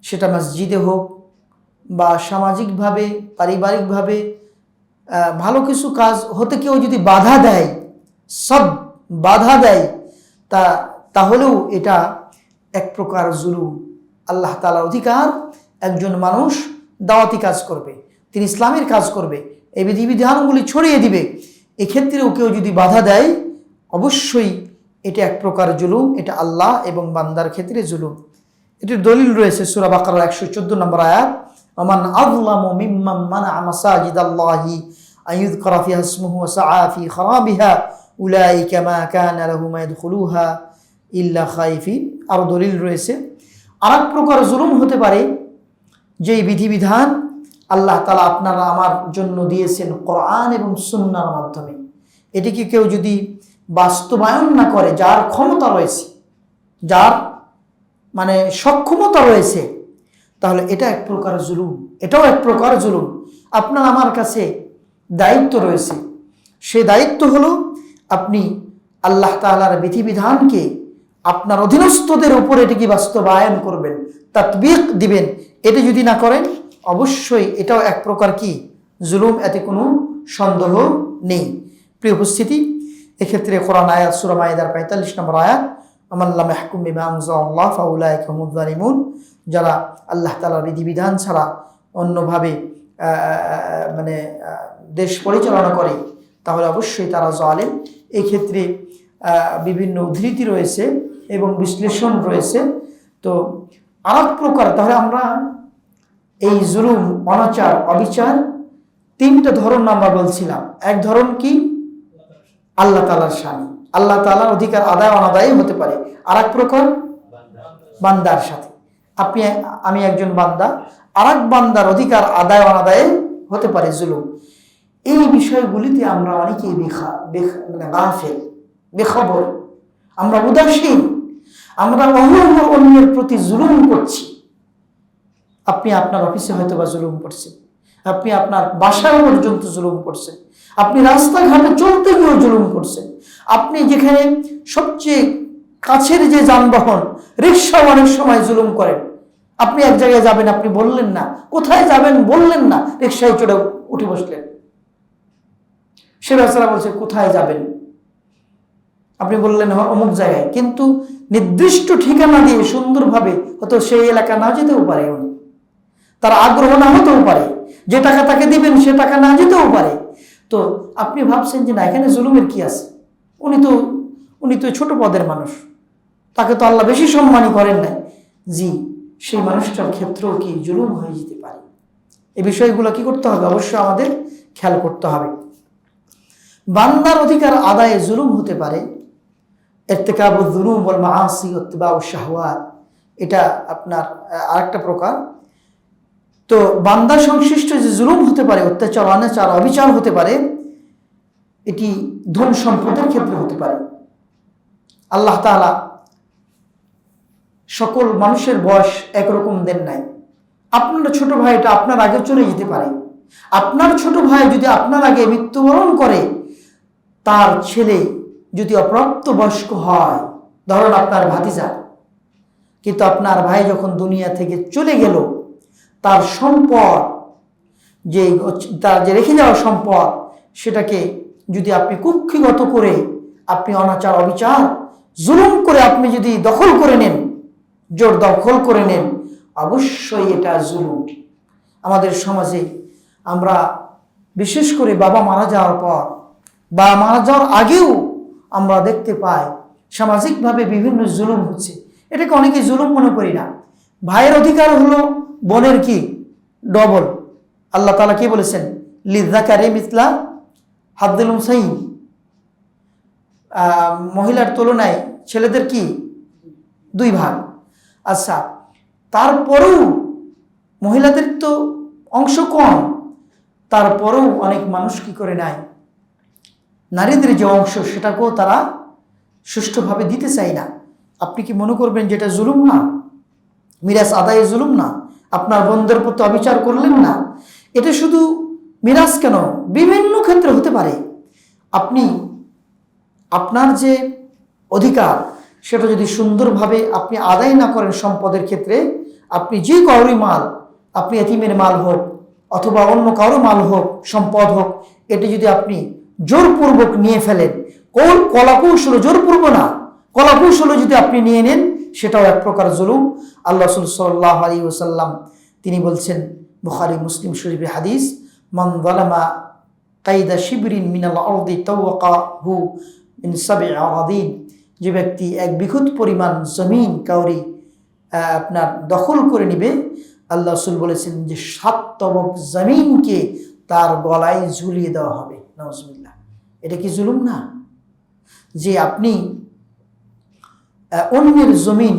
সেটা মসজিদে হোক বা সামাজিকভাবে, পারিবারিকভাবে ভালো কিছু কাজ হতে কেউ যদি বাধা দেয়, সব বাধা দেয়, তাহলেও এটা এক প্রকার জুলুম। আল্লাহ তাআলার অধিকার, একজন মানুষ দাওয়াতি কাজ করবে, তিনি ইসলামের কাজ করবে, এই বিধিবিধানগুলি ছড়িয়ে দিবে, এক্ষেত্রেও কেউ যদি বাধা দেয় অবশ্যই এটা এক প্রকার জুলুম, এটা আল্লাহ এবং বান্দার ক্ষেত্রে জুলুম। এটির দলিল রয়েছে সূরা বাকারার 114 নম্বর আয়াত, ওমান আযলামু মিম্মান মানাআ মাসাজিদাল্লাহি আইয়ুযকারা ফিহা ইসমুহু ওয়া সাআ ফি খারাবিহা উলাইকা মা কানা লাহুম ইয়াদখুলুহা ইল্লা খাইফিন। আর দলিল রয়েছে আরেক প্রকার জুলুম হতে পারে যেই বিধিবিধান আল্লাহ তাআলা আপনারা আমার জন্য দিয়েছেন কোরআন এবং সুন্নাহর মাধ্যমে, এটিকে কেউ যদি বাস্তবায়ন না করে, যার ক্ষমতা রয়েছে, যার মানে সক্ষমতা রয়েছে, তাহলে এটা এক প্রকার জুলুম, এটাও এক প্রকার জুলুম। আপনার আমার কাছে দায়িত্ব রয়েছে, সে দায়িত্ব হলো আপনি আল্লাহ তাআলার বিধিবিধানকে আপনার অধীনস্থদের উপর এটিকে বাস্তবায়ন করবেন, তাতবিক দিবেন। এটি যদি না করেন অবশ্যই এটাও এক প্রকার কি জুলুম, এতে কোনো সন্দেহ নেই। প্রিয় উপস্থিতি, এক্ষেত্রে কোরআন আয়াত সূরা মাইদার 45 নম্বর আয়াত, আমান লাম ইয়াহকুম বিমা আনজালাল্লাহ ফাউলাইকা হুমুয যালিমুন, যারা আল্লাহ তাআলার বিধিবিধান ছাড়া অন্যভাবে মানে দেশ পরিচালনা করে তাহলে অবশ্যই তারা জালেম। এই ক্ষেত্রে বিভিন্ন উদ্ধৃতি রয়েছে এবং বিশ্লেষণ রয়েছে। তো আরেক প্রকার, তাহলে আমরা এই জুলুম, অনাচার, অবিচার তিনটা ধরন আমরা বলছিলাম। এক ধরন কি আল্লাহ তাআলার শান, আল্লাহ তাআলার অধিকার আদায় অনাদায় হতে পারে। আরেক প্রকার বান্দার সাথে, আমি একজন বান্দা, আরেক বান্দার অধিকার আদায় অনাদায় হতে পারে জুলুম। এই বিষয়গুলিতে আমরা অনেকেই গাফেল, বেখবর, আমরা উদাসীন, আমরা অন্যের প্রতি জুলুম করছি। আপনি আপনার অফিসে হয়তো বা জুলুম করছেন, আপনি আপনার বাসায় পর্যন্ত জুলুম করছেন, আপনি রাস্তাঘাটে চলতে গিয়েও জুলুম করছেন, আপনি যেখানে সবচেয়ে কাছের যে যানবাহন রিক্সা অনেক সময় জুলুম করেন। আপনি এক জায়গায় যাবেন, আপনি বললেন না, কোথায় যাবেন বললেন না, রিক্সায় চড়ে উঠে বসলেন। সে বেচারা বলছে কোথায় যাবেন, আপনি বললেন অমুক জায়গায়, কিন্তু নির্দিষ্ট ঠিকানা দিয়ে সুন্দরভাবে হয়তো সেই এলাকা না যেতেও পারে, উনি তার আগ্রহ না হতেও পারে, যে টাকা তাকে দিবেন সে টাকা না যেতেও পারে। তো আপনি ভাবছেন যে না, এখানে জুলুমের কি আছে, উনি তো ছোট পদের মানুষ, তাকে তো আল্লাহ বেশি সম্মানই করেন নাই। জি, সেই মানুষটার ক্ষেত্রেও কি জুলুম হয়ে যেতে পারে। এই বিষয়গুলো কি করতে হবে, অবশ্যই আমাদের খেয়াল করতে হবে। বান্দার অধিকার আদায়ে জুলুম হতে পারে ইরতিকাবুয যুনুব ওয়াল মাআসি ওয়া ইত্তিবাউশ শাহওয়াত, এটা আপনার আরেকটা প্রকার। তো বান্দা সংশ্লিষ্ট যে জুলুম হতে পারে, অত্যাচার, অনাচার, অবিচার হতে পারে, এটি ধন সম্পদের ক্ষেত্রে হতে পারে। আল্লাহ তাআলা সকল মানুষের বয়স একরকম দেন নাই। আপনার ছোট ভাইটা আপনার আগে চলে যেতে পারে। আপনার ছোট ভাই যদি আপনার আগে মৃত্যুবরণ করে, তার ছেলে যদি অপ্রাপ্ত বয়স্ক হয়, ধরুন আপনার ভাতিজা, কিন্তু আপনার ভাই যখন দুনিয়া থেকে চলে গেল, তার সম্পদ তার যে রেখে যাওয়া সম্পদ, সেটাকে যদি আপনি কুক্ষিগত করে, আপনি অনাচার, অবিচার, জুলুম করে আপনি যদি দখল করে নেন, জোর দখল করে নেন, অবশ্যই এটা জুলুম। আমাদের সমাজে আমরা বিশেষ করে বাবা মারা যাওয়ার পর বা মারা যাওয়ার আগেও আমরা দেখতে পাই সামাজিকভাবে বিভিন্ন জুলুম হচ্ছে। এটাকে অনেকে জুলুম মনে করি না। ভাইয়ের অধিকার হলো বোনের কি ডবল। আল্লাহ তাআলা কি বলেছেন, লিযাকারি মিসলা হাদ্দিল উনসাইন, মহিলার তুলনায় ছেলেদের কি 2 ভাগ। আচ্ছা, তারপরেও মহিলাদের তো অংশ কম, তারপরেও অনেক মানুষ কি করে নেয়, নারীদের যে অংশ সেটাকেও তারা সুষ্ঠুভাবে দিতে চায় না। আপনি কি মনে করবেন যেটা জুলুম না? মিরাজ আদায়ে জুলুম না? আপনার বোনদের প্রতি অবিচার করলেন না? এটা শুধু মিরাজ কেন, বিভিন্ন ক্ষেত্রে হতে পারে। আপনি আপনার যে অধিকার সেটা যদি সুন্দরভাবে আপনি আদায় না করেন, সম্পদের ক্ষেত্রে আপনি যে কারোরই মাল, আপনি এতিমের মাল হোক অথবা অন্য কারো মাল হোক, সম্পদ হোক, এটা যদি আপনি জোরপূর্বক নিয়ে ফেলেন, কলাকৌশল, জোরপূর্বক না, কলাকৌশল যদি আপনি নিয়ে নেন, সেটাও এক প্রকার জুলুম। আল্লাহ রাসূল সাল্লাল্লাহু আলাইহি ওয়াসাল্লাম তিনি বলছেন, বুখারী মুসলিম শরীফের হাদিস, মান যালামা কাইদা শিবরিন মিনাল আরদি তাওয়াকাহু মিন সাব'i আরাদিন, যে ব্যক্তি এক বিঘত পরিমাণ জমিন কাউরি আপনার দখল করে নিবে, আল্লাহ রাসূল বলেছেন যে 7 তবক জমিনকে তার গলায় ঝুলিয়ে দেওয়া হবে। নাউজুবিল্লাহ। এটা কি জুলুম না? যে আপনি অন্যের জমিন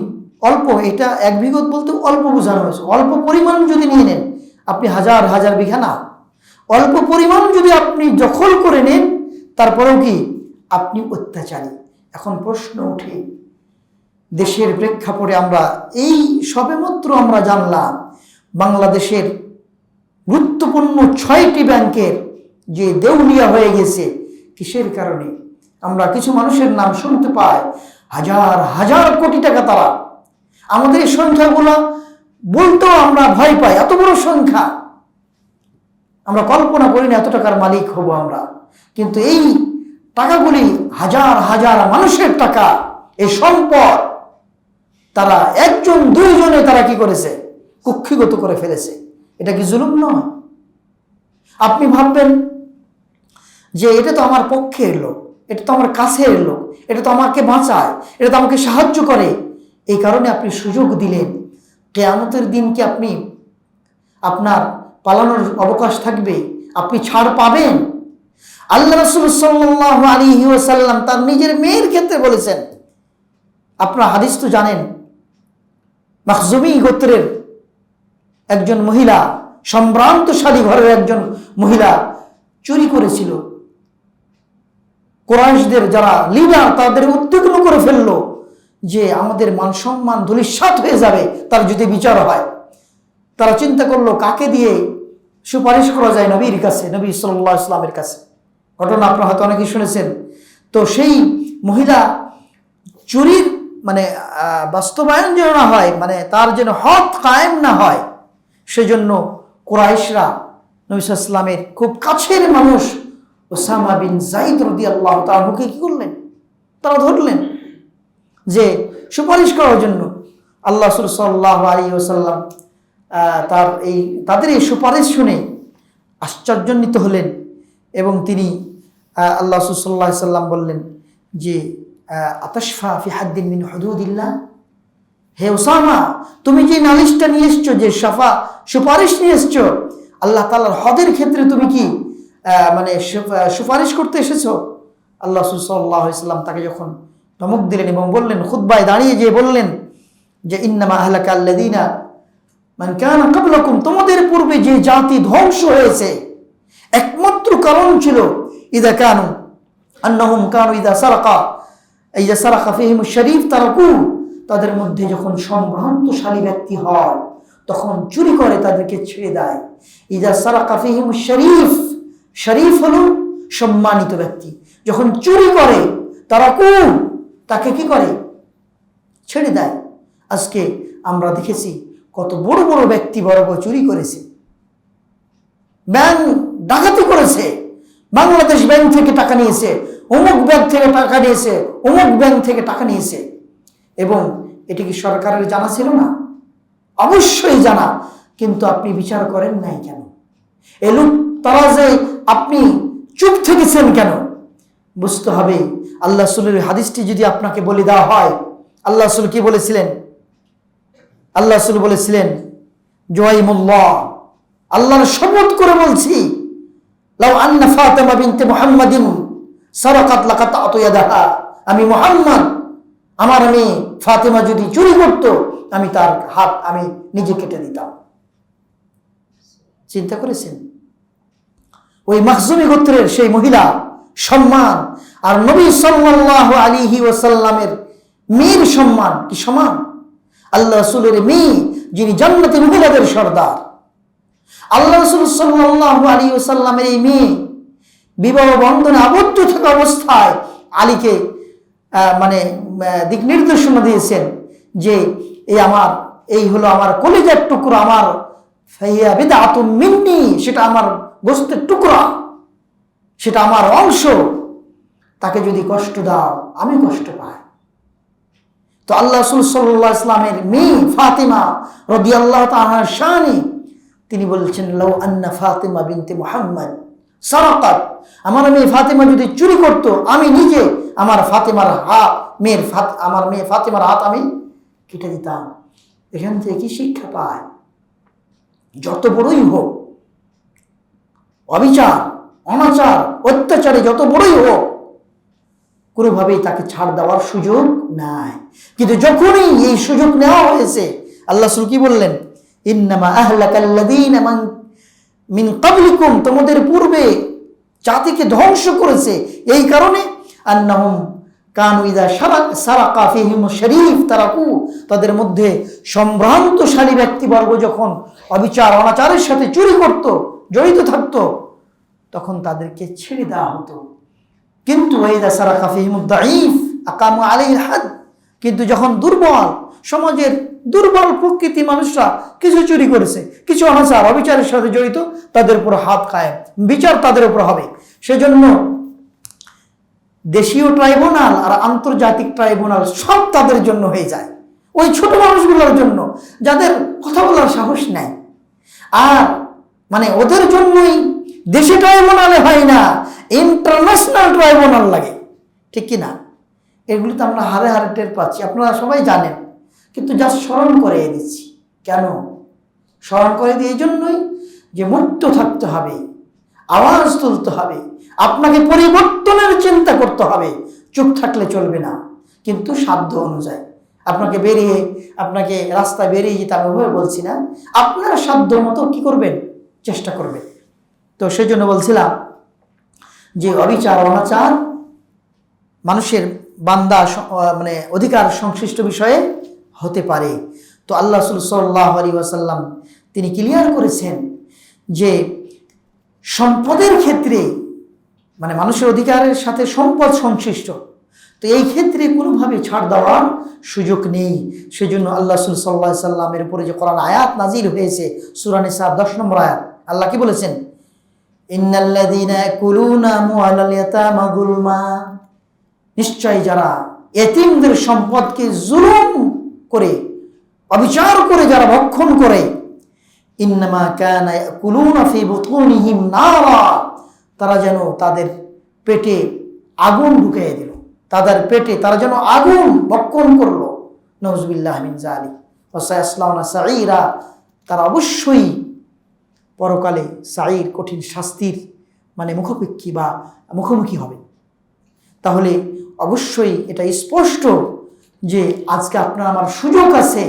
অল্প, এটা এক বিঘত বলতে অল্প বোঝানো হয়েছে, অল্প পরিমাণ যদি নিয়ে নেন, আপনি হাজার হাজার বিঘা না, অল্প পরিমাণ যদি আপনি দখল করে নেন, তারপরেও কি আপনি অত্যাচারী। এখন প্রশ্ন ওঠে, দেশের প্রেক্ষাপটে আমরা এই সবেমাত্র আমরা জানলাম বাংলাদেশের গুরুত্বপূর্ণ 6টি ব্যাংকের যে দেউলিয়া হয়ে গেছে, কিসের কারণে? আমরা কিছু মানুষের নাম শুনতে পাই, হাজার হাজার কোটি টাকা তারা। আমাদের এই সংখ্যাগুলো বলতেও আমরা ভয় পাই, এত বড় সংখ্যা আমরা কল্পনা করি না এত টাকার মালিক হব আমরা। কিন্তু এই টাকাগুলি হাজার হাজার মানুষের টাকা, এই সম্পদ তারা একজন দুইজনে তারা কি করেছে? কুক্ষিগত করে ফেলেছে। এটা কি জুলুম নয়? আপনি ভাববেন যে এটা তো আমার পক্ষের লোক, এটা তো আমার কাছের লোক, এটা তো আমাকে বাঁচায়, এটা তো আমাকে সাহায্য করে, এই কারণে আপনি সুযোগ দিলেন। কিয়ামতের দিন কি আপনি আপনার পালানোর অবকাশ থাকবে? আপনি ছাড় পাবেন? আল্লাহ রাসূল সাল্লাল্লাহু আলাইহি ওয়াসাল্লাম তার নিজের মেয়ের ক্ষেত্রে বলেছেন, আপনারা হাদিস তো জানেন, মাখজুমি গোত্রের একজন মহিলা, সম্ভ্রান্তশালী ঘরের একজন মহিলা চুরি করেছিল। কুরাইশদের যারা লিডার তাদের উদ্বিগ্ন করে ফেললো যে আমাদের মান সম্মান ধূলিসাৎ হয়ে যাবে তার যদি বিচার হয়। তারা চিন্তা করলো কাকে দিয়ে সুপারিশ করা যায় নবীর কাছে, নবী সাল্লাল্লাহু আলাইহি ওয়াসাল্লামের কাছে। ঘটনা আপনারা হয়তো অনেকেই শুনেছেন। তো সেই মহিলা চুরির মানে বাস্তবায়ন যেন না হয়, মানে তার যেন হক কায়েম না হয়, সেজন্য কুরাইশরা নবী সাল্লাল্লাহু আলাইহি ওয়াসাল্লামের খুব কাছের মানুষ ওসামা বিন যায়েদ রাদিয়াল্লাহু তাআলাকে কি করলেন? তারা ধরলেন যে সুপারিশ করার জন্য। আল্লাহ রাসূল সাল্লাল্লাহু আলাইহি ওয়াসাল্লাম তাদের এই সুপারিশ শুনে আশ্চর্যান্বিত হলেন এবং তিনি আল্লাহ রাসূল সাল্লাল্লাহু আলাইহি ওয়াসাল্লাম বললেন যে আতাশফা ফি হাদ্দিন মিন হুদুদিল্লাহ, হে ওসামা, তুমি যে নালিশটা নিয়ে এসছো, যে সুপারিশ নিয়ে এসছো, আল্লাহ তাআলার হদের ক্ষেত্রে তুমি কি মানে সুপারিশ করতে এসেছো? আল্লাহ রাসূল সাল্লাল্লাহু আলাইহি ওয়াসাল্লাম তাকে যখন ধমক দিলেন এবং বললেন, খুতবায় দাঁড়িয়ে যে বললেন যে ইন্নামা আহলাকা আল্লাযীনা মান কানা ক্বাবলাকুম, তোমাদের পূর্বে যে জাতি ধ্বংস হয়েছে একমাত্র কারণ ছিল ইযা কানু আন্নাহুম কানু ইযা সারাকা ফীহিম শরীফ তারাকু, তাদের মধ্যে যখন সম্ভ্রান্তশালী ব্যক্তি হয় তখন চুরি করে তাদেরকে ছেড়ে দেয়। ইযা সারাকা ফীহিম শরীফ, শরীফ হলো সম্মানিত ব্যক্তি, যখন চুরি করে তারাকু, তাকে কি করে? ছেড়ে দেয়। আজকে আমরা দেখেছি কত বড় বড় ব্যক্তি বড় বড় চুরি করেছে, ব্যাংক ডাকাতি করেছে, বাংলাদেশ ব্যাংক থেকে টাকা নিয়েছে, অমুক ব্যাংক থেকে টাকা নিয়েছে, অমুক ব্যাংক থেকে টাকা নিয়েছে। এবং এটি কি সরকারের জানা ছিল না? অবশ্যই জানা, কিন্তু আপনি বিচার করেন নাই কেন? এলুক তারা যে আপনি চুপ থেকেছেন কেন? বুঝতে হবে। আল্লাহ রাসূলের হাদিসটি যদি আপনাকে বলে দেওয়া হয়, আল্লাহ রাসূল কি বলেছিলেন? আল্লাহ রাসূল বলেছিলেন, জুয়াইমুল্লাহ, আল্লাহর শপথ করে বলছি, লাউ আন্না ফাতিমা বিনতে মুহাম্মাদিন সারাকাত লাকাতআতু ইয়াদাহা, আমি মুহাম্মদ, আমার মেয়ে ফাতিমা যদি চুরি করত, আমি তার হাত আমি নিজে কেটে দিতাম। চিন্তা করেছেন? ওই মাখজুমি গোত্রের সেই মহিলা সম্মান আর নবী সাল্লাল্লাহু আলাইহি ওয়াসাল্লামের মেয়ের সম্মান কি সমান? আল্লাহ রাসূলের মেয়ে যিনি জান্নাতি মহিলাদের সর্দার, আল্লাহ রাসূল সাল্লাল্লাহু আলাইহি ওয়াসাল্লামের এই মেয়ে বিবাহ বন্ধনে আবদ্ধ থাকা অবস্থায় আলীকে মানে দিক নির্দেশনা দিয়েছেন যে এই হলো আমার কলিজার টুকরা, আমার ফাইয়া বিদআতুম মিন্নি, সেটা আমার গোশতের টুকরা, সেটা আমার অংশ, তাকে যদি কষ্ট দাও আমি কষ্ট পাই। তো আল্লাহ রাসূল সাল্লাল্লাহু আলাইহি ওয়াসাল্লামের মেয়ে ফাতিমা রাদিয়াল্লাহু তাআলা শানি তিনি বলছেন, লাউ আন্না ফাতিমা বিনতে মুহাম্মদ সারাকাত, আমার মেয়ে ফাতিমা যদি চুরি করত, আমি নিজে আমার মেয়ে ফাতিমার হাত আমি কেটে দিতাম। এখান থেকে কি শিক্ষা পায়? যত বড়ই হোক অবিচার, অনাচার, অত্যাচারে যত বড়ই হোক, কোনোভাবেই তাকে ছাড় দেওয়ার সুযোগ নাই। কিন্তু যখনই এই সুযোগ নেওয়া হয়েছে, আল্লাহ রাসূল কি বললেন? ইন্নামা আহলাকাল্লাযীনা মিন ক্বাবলিকুম, তোমাদের পূর্বে জাতিকে ধ্বংস করেছে এই কারণে, আন্নাহুম কানু ইযা সারাকা ফীহিম শরীফ তারাকু, তাদের মধ্যে সম্ভ্রান্তশালী ব্যক্তিবর্গ যখন অবিচার অনাচারের সাথে চুরি করত, জড়িত থাকত, তখন তাদেরকে ছেড়ে দেওয়া হতো। কিন্তু ওয়াইদা সারাকা ফীহিমুদ দাঈফ আকামু আলাইহিল হাদ, কিন্তু যখন দুর্বল সমাজের দুর্বল প্রকৃতি মানুষরা কিছু চুরি করেছে, কিছু অনাচার অবিচারের সাথে জড়িত, তাদের উপর হাত কায়েম, বিচার তাদের উপর হবে। সেজন্য দেশীয় ট্রাইব্যুনাল আর আন্তর্জাতিক ট্রাইব্যুনাল সব তাদের জন্য হয়ে যায়, ওই ছোট মানুষগুলোর জন্য যাদের কথা বলার সাহস নাই। আর মানে ওদের জন্যই দেশি ট্রাইব্যুনালে হয় না, ইন্টারন্যাশনাল ট্রাইব্যুনাল লাগে, ঠিক কি না? এগুলো তো আমরা হারে হারে টের পাচ্ছি, আপনারা সবাই জানেন, কিন্তু যা স্মরণ করে দিচ্ছি। কেন স্মরণ করে দিই? এই জন্যই যে মুক্ত থাকতে হবে, আওয়াজ তুলতে হবে, আপনাকে পরিবর্তনের চিন্তা করতে হবে। চুপ থাকলে চলবে না, কিন্তু সাধ্য অনুযায়ী। আপনাকে রাস্তায় বেরিয়ে যেতে আমি ওভাবে বলছি না, আপনার সাধ্য মতো কি করবেন, চেষ্টা করবেন। তো সেজন্য বলছিলাম যে অবিচার অনাচার মানুষের বান্দা মানে অধিকার সংশ্লিষ্ট বিষয়ে হতে পারে। তো আল্লাহ রাসূল সাল্লাল্লাহু আলাইহি ওয়াসাল্লাম তিনি ক্লিয়ার করেছেন যে সম্পদের ক্ষেত্রে, মানে মানুষের অধিকারের সাথে সম্পদ সংশ্লিষ্ট, তো এই ক্ষেত্রে কোনোভাবে ছাড় দেওয়ার সুযোগ নেই। সেজন্য আল্লাহ রাসূল সাল্লাল্লাহু আলাইহি ওয়াসাল্লামের উপরে যে কোরআন আয়াত নাজিল হয়েছে, সূরা নিসা 10 নম্বর আয়াত, আল্লাহ কি বলেছেন? ইন্নাল্লাযীনা ইয়াকুলুনা আমওয়ালাল ইয়াতামা যুলমা, নিশ্চয় যারা এতিমদের সম্পদকে জুলুম করে, অবিচার করে যারা ভক্ষণ করে, ইন্নামা কানা ইয়াকুলুনা ফি বুতুনিহিম নারা, তারা যেন তাদের পেটে আগুন ঢুকিয়ে দিল, তাদের পেটে তারা যেন আগুন ভক্ষণ করলো। নাউযুবিল্লাহি মিন যালিক। ওয়া সায়াসলাউনা সাঈরা, তারা অবশ্যই পরকালে সাঈর কঠিন শাস্তির মানে মুখোমুখি হবে। তাহলে অবশ্যই এটা স্পষ্ট যে আজকে আপনার আমার সুযোগ আছে,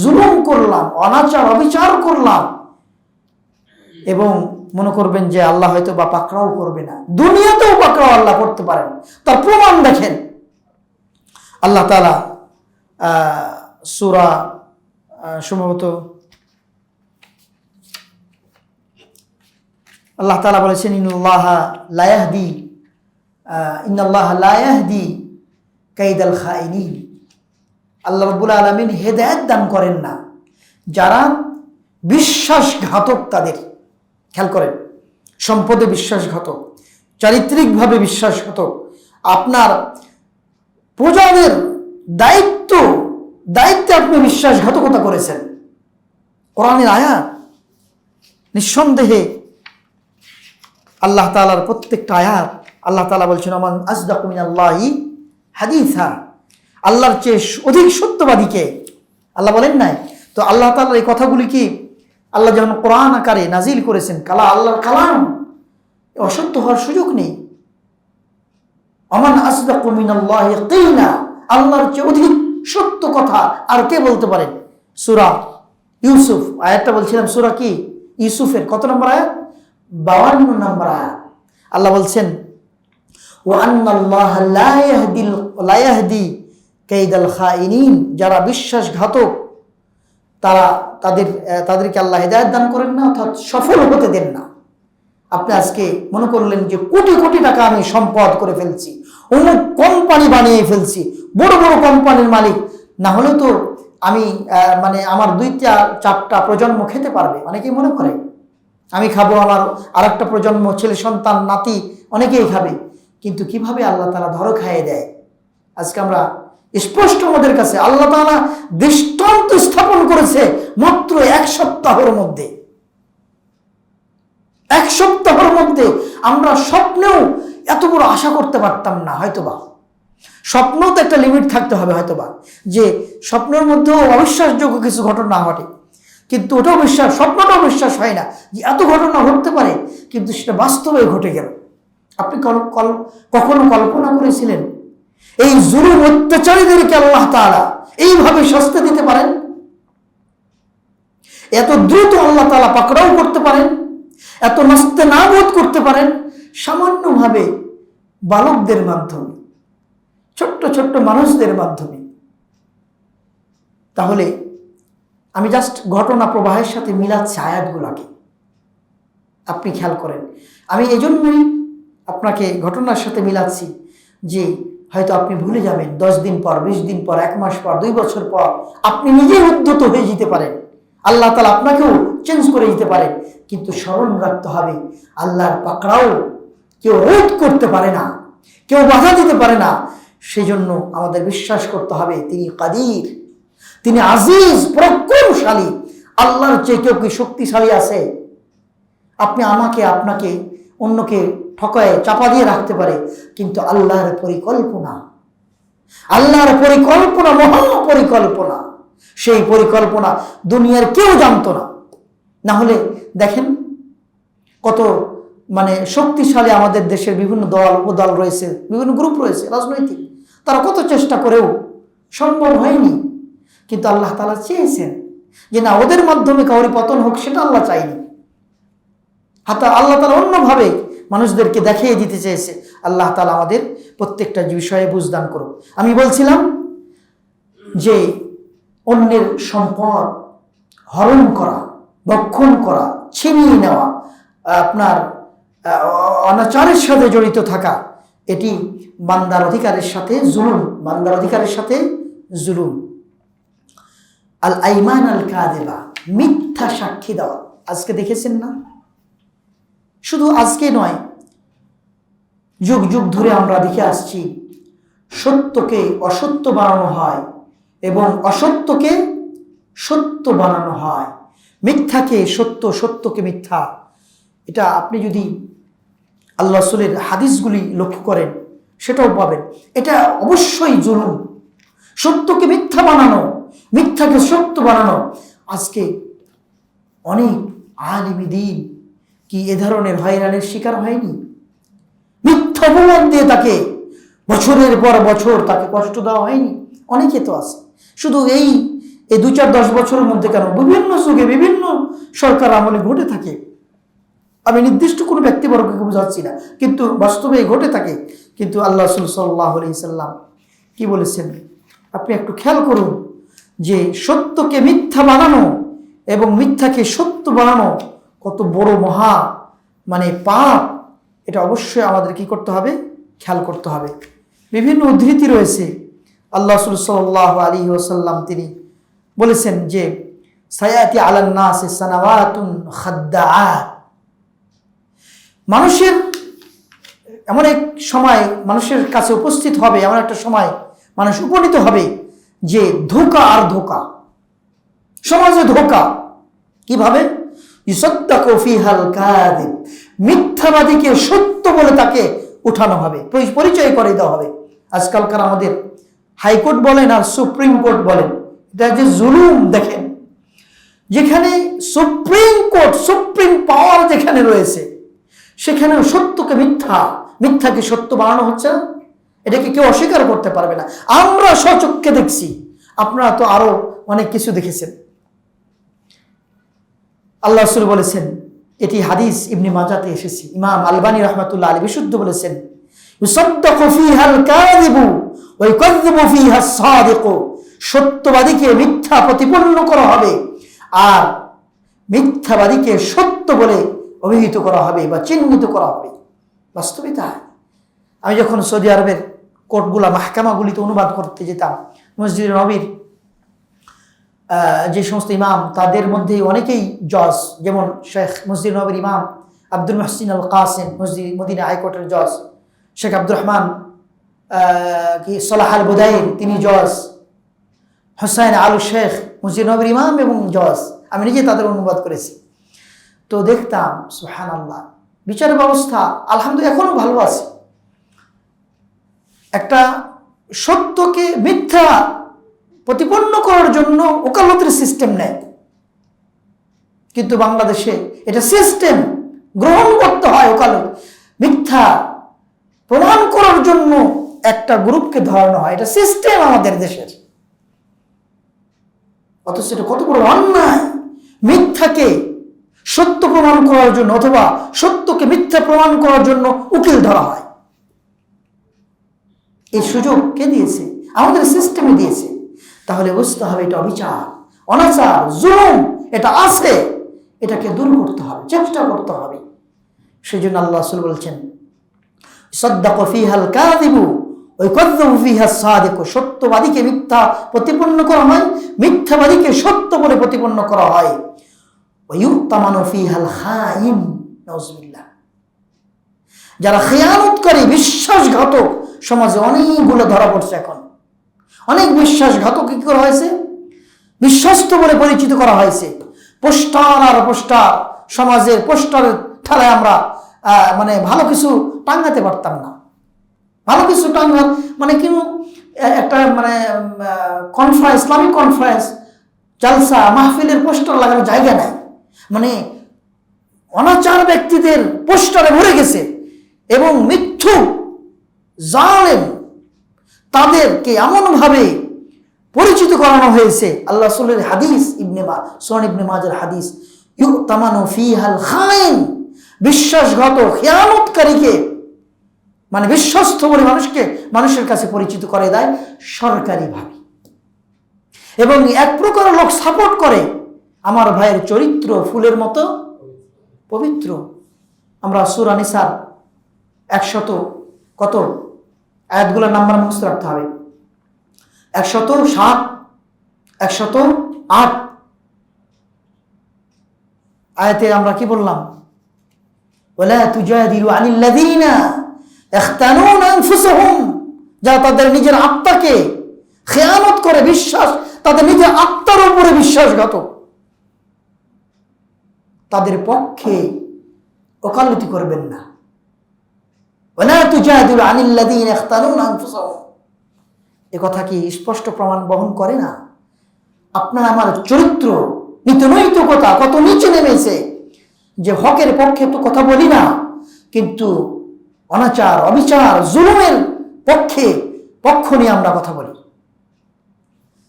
জুলুম করলাম, অনাচার অবিচার করলাম, এবং মনে করবেন যে আল্লাহ হয়তো বা পাকড়াও করবে না, দুনিয়াতেও পাকড়াও আল্লাহ করতে পারেন। তার প্রমাণ দেখেন, আল্লাহ তাআলা সূরা সম্ভবত আল্লাহ তাআলা বলেছেন, ইন্নাল্লাহা লা ইয়াহদি কাইদাল খাইনিন, আল্লাহ রাব্বুল আলামিন হেদায়েত দান করেন না যারা বিশ্বাসঘাতক তাদের। খেয়াল করেন, সম্পদে বিশ্বাসঘাতক, চারিত্রিকভাবে বিশ্বাসঘাতক, আপনার প্রজাদের দায়িত্বে আপনি বিশ্বাসঘাতকতা করেছেন। কোরআনের আয়াত, নিঃসন্দেহে আল্লাহ তাআলার প্রত্যেকটা আয়াত আল্লাহ তাআলা বলছেন, আমান আসদাকু মিনাল্লাহি হাদিসা, আল্লাহর চেয়ে অধিক সত্যবাদী কে? আল্লাহ বলেন নাই? তো আল্লাহ তাআলার এই কথাগুলি কি আল্লাহ যখন কোরআন আকারে নাজিল করেছেন, আল্লাহর কালাম, অসত্য হওয়ার সুযোগ নেই। আমান আসদাকু মিনাল্লাহি কিলা, আল্লাহর চেয়ে অধিক সত্য কথা আর কে বলতে পারেন? সূরা ইউসুফ আয়াতটা বলছিলাম, সূরা কি ইউসুফের কত নম্বর আয়াত? 52 নম্বর আয়াত। আল্লাহ বলছেন, ওয়া আন্নাল্লাহা লা ইয়াহদি কাইদাল খাইনিন, যারা বিশ্বাসঘাতক তাদেরকে আল্লাহ হেদায়েত দান করেন না, অর্থাৎ সফল হতে দেন না। আপনি আজকে মনে করলেন যে কোটি কোটি টাকা আমি সম্পদ করে ফেলছি, অমুক কোম্পানি বানিয়ে ফেলছি, বড় বড় কোম্পানির মালিক না হলে তো আমি মানে আমার 2-4টা প্রজন্ম খেতে পারবে, অনেকেই মনে করে। আমি খাবো, আমার আরেকটা প্রজন্ম, ছেলে সন্তান নাতি অনেকেই খাবে। কিন্তু কিভাবে আল্লাহ তাআলা ধরো খাইয়ে দেয়। আজকে আমরা স্পষ্ট আমাদের কাছে আল্লাহ তাআলা দৃষ্টান্ত স্থাপন করেছে মাত্র 1 সপ্তাহের মধ্যে। 1 সপ্তাহের মধ্যে আমরা স্বপ্নেও এত বড় আশা করতে পারতাম না। হয়তোবা স্বপ্ন তো একটা লিমিট থাকতে হবে, হয়তোবা যে স্বপ্নের মধ্যেও অবিশ্বাসযোগ্য কিছু ঘটনা ঘটে, কিন্তু ওটাও বিশ্বাস, স্বপ্নটাও বিশ্বাস হয় না যে এত ঘটনা ঘটতে পারে, কিন্তু সেটা বাস্তবে ঘটে গেল। আপনি কখনো কল্পনা করেছিলেন এই জুলুম অত্যাচারীদেরকে আল্লাহ তাআলা এইভাবে শাস্তি দিতে পারেন? এত দ্রুত আল্লাহ তাআলা পাকড়াও করতে পারেন, এত নাস্তেনাবুদ করতে পারেন সামান্যভাবে বালকদের মাধ্যমে, ছোট্ট ছোট্ট মানুষদের মাধ্যমে। তাহলে আমি জাস্ট ঘটনা প্রবাহের সাথে মিলাচ্ছি আয়াতগুলাকে, আপনি খেয়াল করেন। আমি এজন্যই আপনাকে ঘটনার সাথে মিলাচ্ছি যে হয়তো আপনি ভুলে যাবেন 10 দিন পর, 20 দিন পর, 1 মাস পর, 2 বছর পর আপনি নিজেই উদ্ধত হয়ে যেতে পারেন, আল্লাহ তাআলা আপনাকেও চেঞ্জ করে দিতে পারেন। কিন্তু স্মরণ রাখতে হবে আল্লাহর পাকড়াও কেউ রোধ করতে পারে না, কেউ বাধা দিতে পারে না। সেজন্য আমাদের বিশ্বাস করতে হবে তিনি কাদির, তিনি আজিজ, পরাক্রমশালী। আল্লাহর চেয়ে কেউ কি শক্তিশালী আছে? আপনি আমাকে, আপনাকে, অন্যকে ঠকায় চাপা দিয়ে রাখতে পারে, কিন্তু আল্লাহর পরিকল্পনা, আল্লাহর পরিকল্পনা মহা পরিকল্পনা, সেই পরিকল্পনা দুনিয়ার কেউ জানতো না। না হলে দেখেন কত শক্তিশালী আমাদের দেশের বিভিন্ন দল উপদল রয়েছে, বিভিন্ন গ্রুপ রয়েছে রাজনৈতিক, তারা কত চেষ্টা করেও সম্ভব হয়নি। কিন্তু আল্লাহ তাআলা চেয়েছেন যে না, ওদের মাধ্যমে কাউরি পতন হোক, সেটা আল্লাহ চাইনি। আল্লাহ তাআলা অন্যভাবে মানুষদেরকে দেখিয়ে দিতে চেয়েছে। আল্লাহ তাআলা আমাদের প্রত্যেকটা বিষয়ে বুঝদান করুক। আমি বলছিলাম যে অন্যের সম্পদ হরণ করা, ভক্ষণ করা, ছিনিয়ে নেওয়া, আপনার অনাচারের সাথে জড়িত থাকা, এটি বান্দার অধিকারের সাথে জুলুম, বান্দার অধিকারের সাথে জুলুম। আল আইমান আল কাযিবা, মিথ্যা সাক্ষী দেওয়া। আজকে দেখেছেন না, শুধু আজকে নয়, যুগ যুগ ধরে আমরা দেখে আসছি সত্যকে অসত্য বানানো হয় এবং অসত্যকে সত্য বানানো হয়, মিথ্যাকে সত্য, সত্যকে মিথ্যা। এটা আপনি যদি আল্লাহ রাসূলের হাদিসগুলি লক্ষ্য করেন সেটাও পাবেন। এটা অবশ্যই জুলুম, সত্যকে মিথ্যা বানানো, মিথ্যাকে সত্য বানানো। আজকে অনেক আলিম দ্বীন কি এ ধরনের হয়রানির শিকার হয়নি? মিথ্যা অপমান দিয়ে তাকে বছরের পর বছর তাকে কষ্ট দেওয়া হয়নি? অনেকে তো আছে। শুধু এই 2-4-10 বছরের মধ্যে কেন, বিভিন্ন যুগে বিভিন্ন সরকার আমলে ঘটে থাকে। আমি নির্দিষ্ট কোনো ব্যক্তিবর্গকে বোঝাচ্ছি না, কিন্তু বাস্তবে ঘটে থাকে। কিন্তু আল্লাহ রাসূল সাল্লাল্লাহু আলাইহি সাল্লাম কি বলেছেন আপনি একটু খেয়াল করুন, যে সত্যকে মিথ্যা বানানো এবং মিথ্যাকে সত্য বানানো কত বড় মহা পাপ। এটা অবশ্যই আমাদের কি করতে হবে, খেয়াল করতে হবে। বিভিন্ন উদ্ধৃতি রয়েছে, আল্লাহ রাসূল সাল্লাল্লাহু আলাইহি ওয়াসাল্লাম তিনি বলেছেন যে সায়াতি আলান নাস সানাওয়াতুন খাদ্দাআত, মানুষের এমন এক সময় মানুষের কাছে উপস্থিত হবে, এমন একটা সময় মানুষ উপনীত হবে যে ধোঁকা আর ধোঁকা, সমাজে ধোঁকা। কিভাবে? ইউসাদ্দাকু ফিহাল কাযিব, মিথ্যাবাদীকে সত্য বলে তাকে উঠানো হবে, পরিচয় করে দেওয়া হবে। আজকালকার আমাদের হাইকোর্ট বলেন আর সুপ্রিম কোর্ট বলেন, এটা যে জুলুম দেখেন, যেখানে সুপ্রিম কোর্ট, সুপ্রিম পাওয়ার যেখানে রয়েছে, সেখানে সত্যকে মিথ্যা, মিথ্যাকে সত্য বানানো হচ্ছে না। এটাকে কেউ অস্বীকার করতে পারবে না। আমরা স্বচক্ষে দেখছি, আপনারা তো আরো অনেক কিছু দেখেছেন। আল্লাহ রাসূল বলেছেন, এটি হাদিস ইবনে মাজাতে এসেছে, ইমাম আলবানী রাহমাতুল্লাহ আলাইহি বিশুদ্ধ বলেছেন, ইউসাদ্দাকু ফিহাল কাযিবু ওয়া ইউকাযযিবু ফিহাস সাদিকু, সত্যবাদীকে মিথ্যা প্রতিপন্ন করা হবে আর মিথ্যাবাদীকে সত্য বলে অভিহিত করা হবে বা চিহ্নিত করা হবে। বাস্তবে তাই। আমি যখন সৌদি আরবের কোর্টগুলা, মাহকামাগুলিতে অনুবাদ করতে যেতাম, মসজিদে নববীর যে সমস্ত ইমাম, তাদের মধ্যে অনেকেই জজ, যেমন শেখ মসজিদ নববীর ইমাম আব্দুল মুহসিন আল কাসিম, মসজিদ মদিনা হাইকোর্টের জজ শেখ আব্দুর রহমান কি সালাহ আল বুদাইর, তিনি জজ, হোসাইন আল শেখ মসজিদ নবীর ইমাম এবং জজ, আমি নিজে তাদের অনুবাদ করেছি। তো দেখতাম সুবহানাল্লাহ, বিচার ব্যবস্থা আলহামদুলিল্লাহ এখনো ভালো আছে। একটা সত্যকে মিথ্যা প্রতিপন্ন করার জন্য ওকালতের সিস্টেম নেয়, কিন্তু বাংলাদেশে এটা সিস্টেম, গ্রহণ করতে হয় ওকালত। মিথ্যা প্রমাণ করার জন্য একটা গ্রুপকে ধরানো হয়, এটা সিস্টেম আমাদের দেশের। অথচ এটা কত বড় অন্যায়, মিথ্যাকে সত্য প্রমাণ করার জন্য অথবা সত্যকে মিথ্যা প্রমাণ করার জন্য উকিল ধরা হয়। এই সুযোগ কে দিয়েছে? আমাদের সিস্টেমে দিয়েছে। তাহলে বুঝতে হবে এটা অবিচার, অনাচার, জুলুম, এটা আছে, এটাকে দূর করতে হবে, চেষ্টা করতে হবে। সেই জন্য আল্লাহ রাসূল বলছেন, সাদ্দাকা ফিহাল কাযিবু ওয়া ইয়াকযযবু ফিহাস সাদিকু, সত্যবাদীকে মিথ্যা প্রতিপন্ন করা হয়, মিথ্যাবাদীকে সত্য বলে প্রতিপন্ন করা হয়। ওয়া ইউতামানু ফিহাল খাইন, নাউযুবিল্লাহ। যারা খেয়ানত করে, বিশ্বাসঘাতক, সমাজে অনেকগুলো ধরা পড়ছে এখন। অনেক বিশ্বাসঘাতক কি করা হয়েছে? বিশ্বস্ত বলে পরিচিত করা হয়েছে। পোস্টার আর পোস্টার, সমাজের পোস্টারের ঠালায় আমরা মানে ভালো কিছু টাঙ্গাতে পারতাম না। ভালো কিছু টাঙ্গার মানে কিন্তু একটা মানে কনফারেন্স, ইসলামিক কনফারেন্স, জালসা, মাহফিলের পোস্টার লাগানোর জায়গা নাই। মানে অনাচার ব্যক্তিদের পোস্টারে ভরে গেছে এবং মিথ্যু জালেম তাদেরকে এমনভাবে পরিচিত করানো হয়েছে। আল্লাহ রাসূলের হাদিস, সুনান ইবনে মাজার হাদিস, ইউতামানু ফিহাল খাইন, বিশ্বাসঘাত খেয়ানতকারীকে মানে বিশ্বস্ত বলে মানুষের কাছে পরিচিত করে দেয় সরকারিভাবে। এবং এক প্রকার লোক সাপোর্ট করে, আমার ভাইয়ের চরিত্র ফুলের মতো পবিত্র। আমরা সূরা নিসার 100 কত আয়াতগুলোর নাম্বার মুখস্থ রাখতে হবে, 107, 108 আয়াতে আমরা কি বললাম? ওয়ালা তুজাদিলু আনিল্লাযীনা ইখতানুনা আনফুসাহুম, যারা তাদের নিজের আত্মাকে খেয়ানত করে, বিশ্বাস তাদের নিজের আত্মার উপরে বিশ্বাসঘাতক, তাদের পক্ষে ওকালতি করবেন না। ওয়ালা তুজাদিলু আনিল্লাযীনা ইখতানুনা আনফুসাহুম, এ কথা কি স্পষ্ট প্রমাণ বহন করে না? আপনার আমার চরিত্র, নীতিনৈতিকতা কত নিচে নেমেছে, যে হকের পক্ষে তো কথা বলি না, কিন্তু অনাচার, অবিচার, জুলুমের পক্ষ নিয়ে আমরা কথা বলি।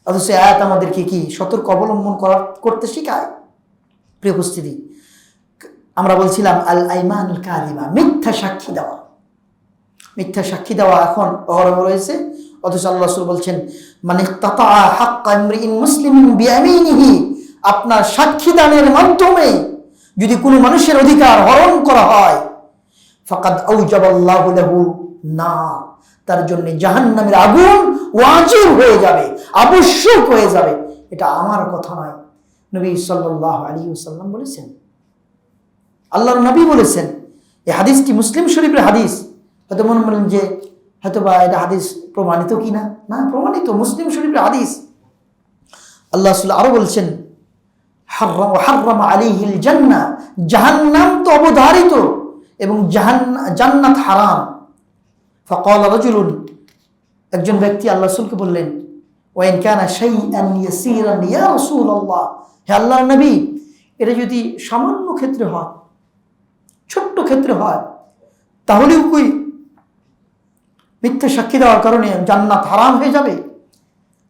অথচ আয়াত আমাদেরকে কি সতর্ক অবলম্বন করতে শিখায়। প্রিয় উপস্থিতি, আমরা বলছিলাম আল আইমানুল কাযিবা, মিথ্যা সাক্ষী দেওয়া। মিথ্যা সাক্ষী দেওয়া এখন অহরহ রয়েছে। অথচ আল্লাহ রাসূল বলছেন, মান ইক্তাতা হাক্কা ইমরিইন মুসলিমিন বিয়ামিনিহি, আপনার সাক্ষী দানের মাধ্যমে যদি কোনো মানুষের অধিকার হরণ করা হয়, ফাকাদ আওজাবাল্লাহু লাহু নার, তার জন্য জাহান্নামের আগুন ওয়াজিব হয়ে যাবে, আবশ্যক হয়ে যাবে। এটা আমার কথা নয়, নবী সাল্লাল্লাহু আলাইহি ওয়াসাল্লাম বলেছেন, আল্লাহর নবী বলেছেন। এই হাদিসটি মুসলিম শরীফের হাদিস। হয়তো মনে বলেন যে হয়তো বা এটা হাদিস প্রমাণিত কিনা, না প্রমাণিত, মুসলিম শরীফের হাদিস। আল্লাহ রাসূল আরো বলছেন, হাররামা আলাইহিল জান্নাহ, জাহান্নাম তো অবধারিত এবং জান্নাত হারাম। ফাকাল রাজুলুন, একজন ব্যক্তি আল্লাহ রাসূলকে বললেন, ওয়াইন কানা শাইআন ইয়াসীরান ইয়া রাসূলুল্লাহ, হে আল্লাহর নবী, এটা যদি সামান্য ক্ষেত্রে হয়, ছোট্ট ক্ষেত্রে হয়, তাহলেও কই মিথ্যা সাক্ষী দেওয়ার কারণে জান্নাত হারাম হয়ে যাবে?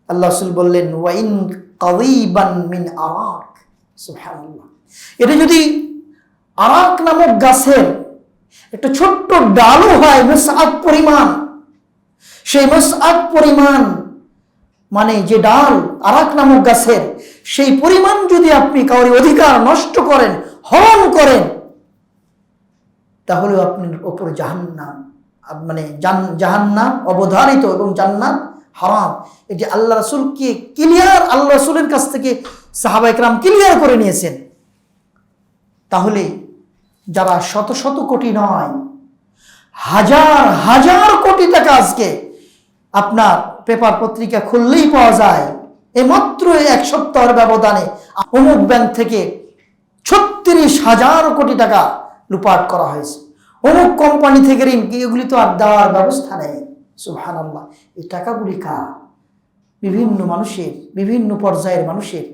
আল্লাহ রাসূল বললেন, ওয়াইন কাযীবান মিন আরাক, সুবহানাল্লাহ, এটা যদি আরাক নামক গাছের একটা ছোট্ট ডালও হয় মুসআদ পরিমাণ, সেই মুসআদ পরিমাণ মানে যে ডাল আরাক নামক গাছের, সেই পরিমাণ যদি আপনি কাউরি অধিকার নষ্ট করেন, হরণ করেন, তাহলে আপনার উপর জাহান্নাম, মানে জাহান্নাম অবধারিত এবং জান্নাত হারাম। এটি আল্লাহ রাসূলকে ক্লিয়ার, আল্লাহ রাসূলের কাছ থেকে সাহাবায়ে কেরাম ক্লিয়ার করে নিয়েছেন। তাহলে যারা শত শত কোটি নয়, হাজার হাজার কোটি টাকা আজকে আপনার পেপার পত্রিকা খুললেই পাওয়া যায় এই মাত্র 1 সপ্তাহের ব্যবধানে অমুক ব্যাংক থেকে 36,000 কোটি টাকা লুপাট করা হয়েছে, অমুক কোম্পানি থেকে ঋণ। এগুলি তো আর দেওয়ার ব্যবস্থা নেই। সুবহানাল্লাহ। এই টাকাগুলি কার? বিভিন্ন মানুষের, বিভিন্ন পর্যায়ের মানুষের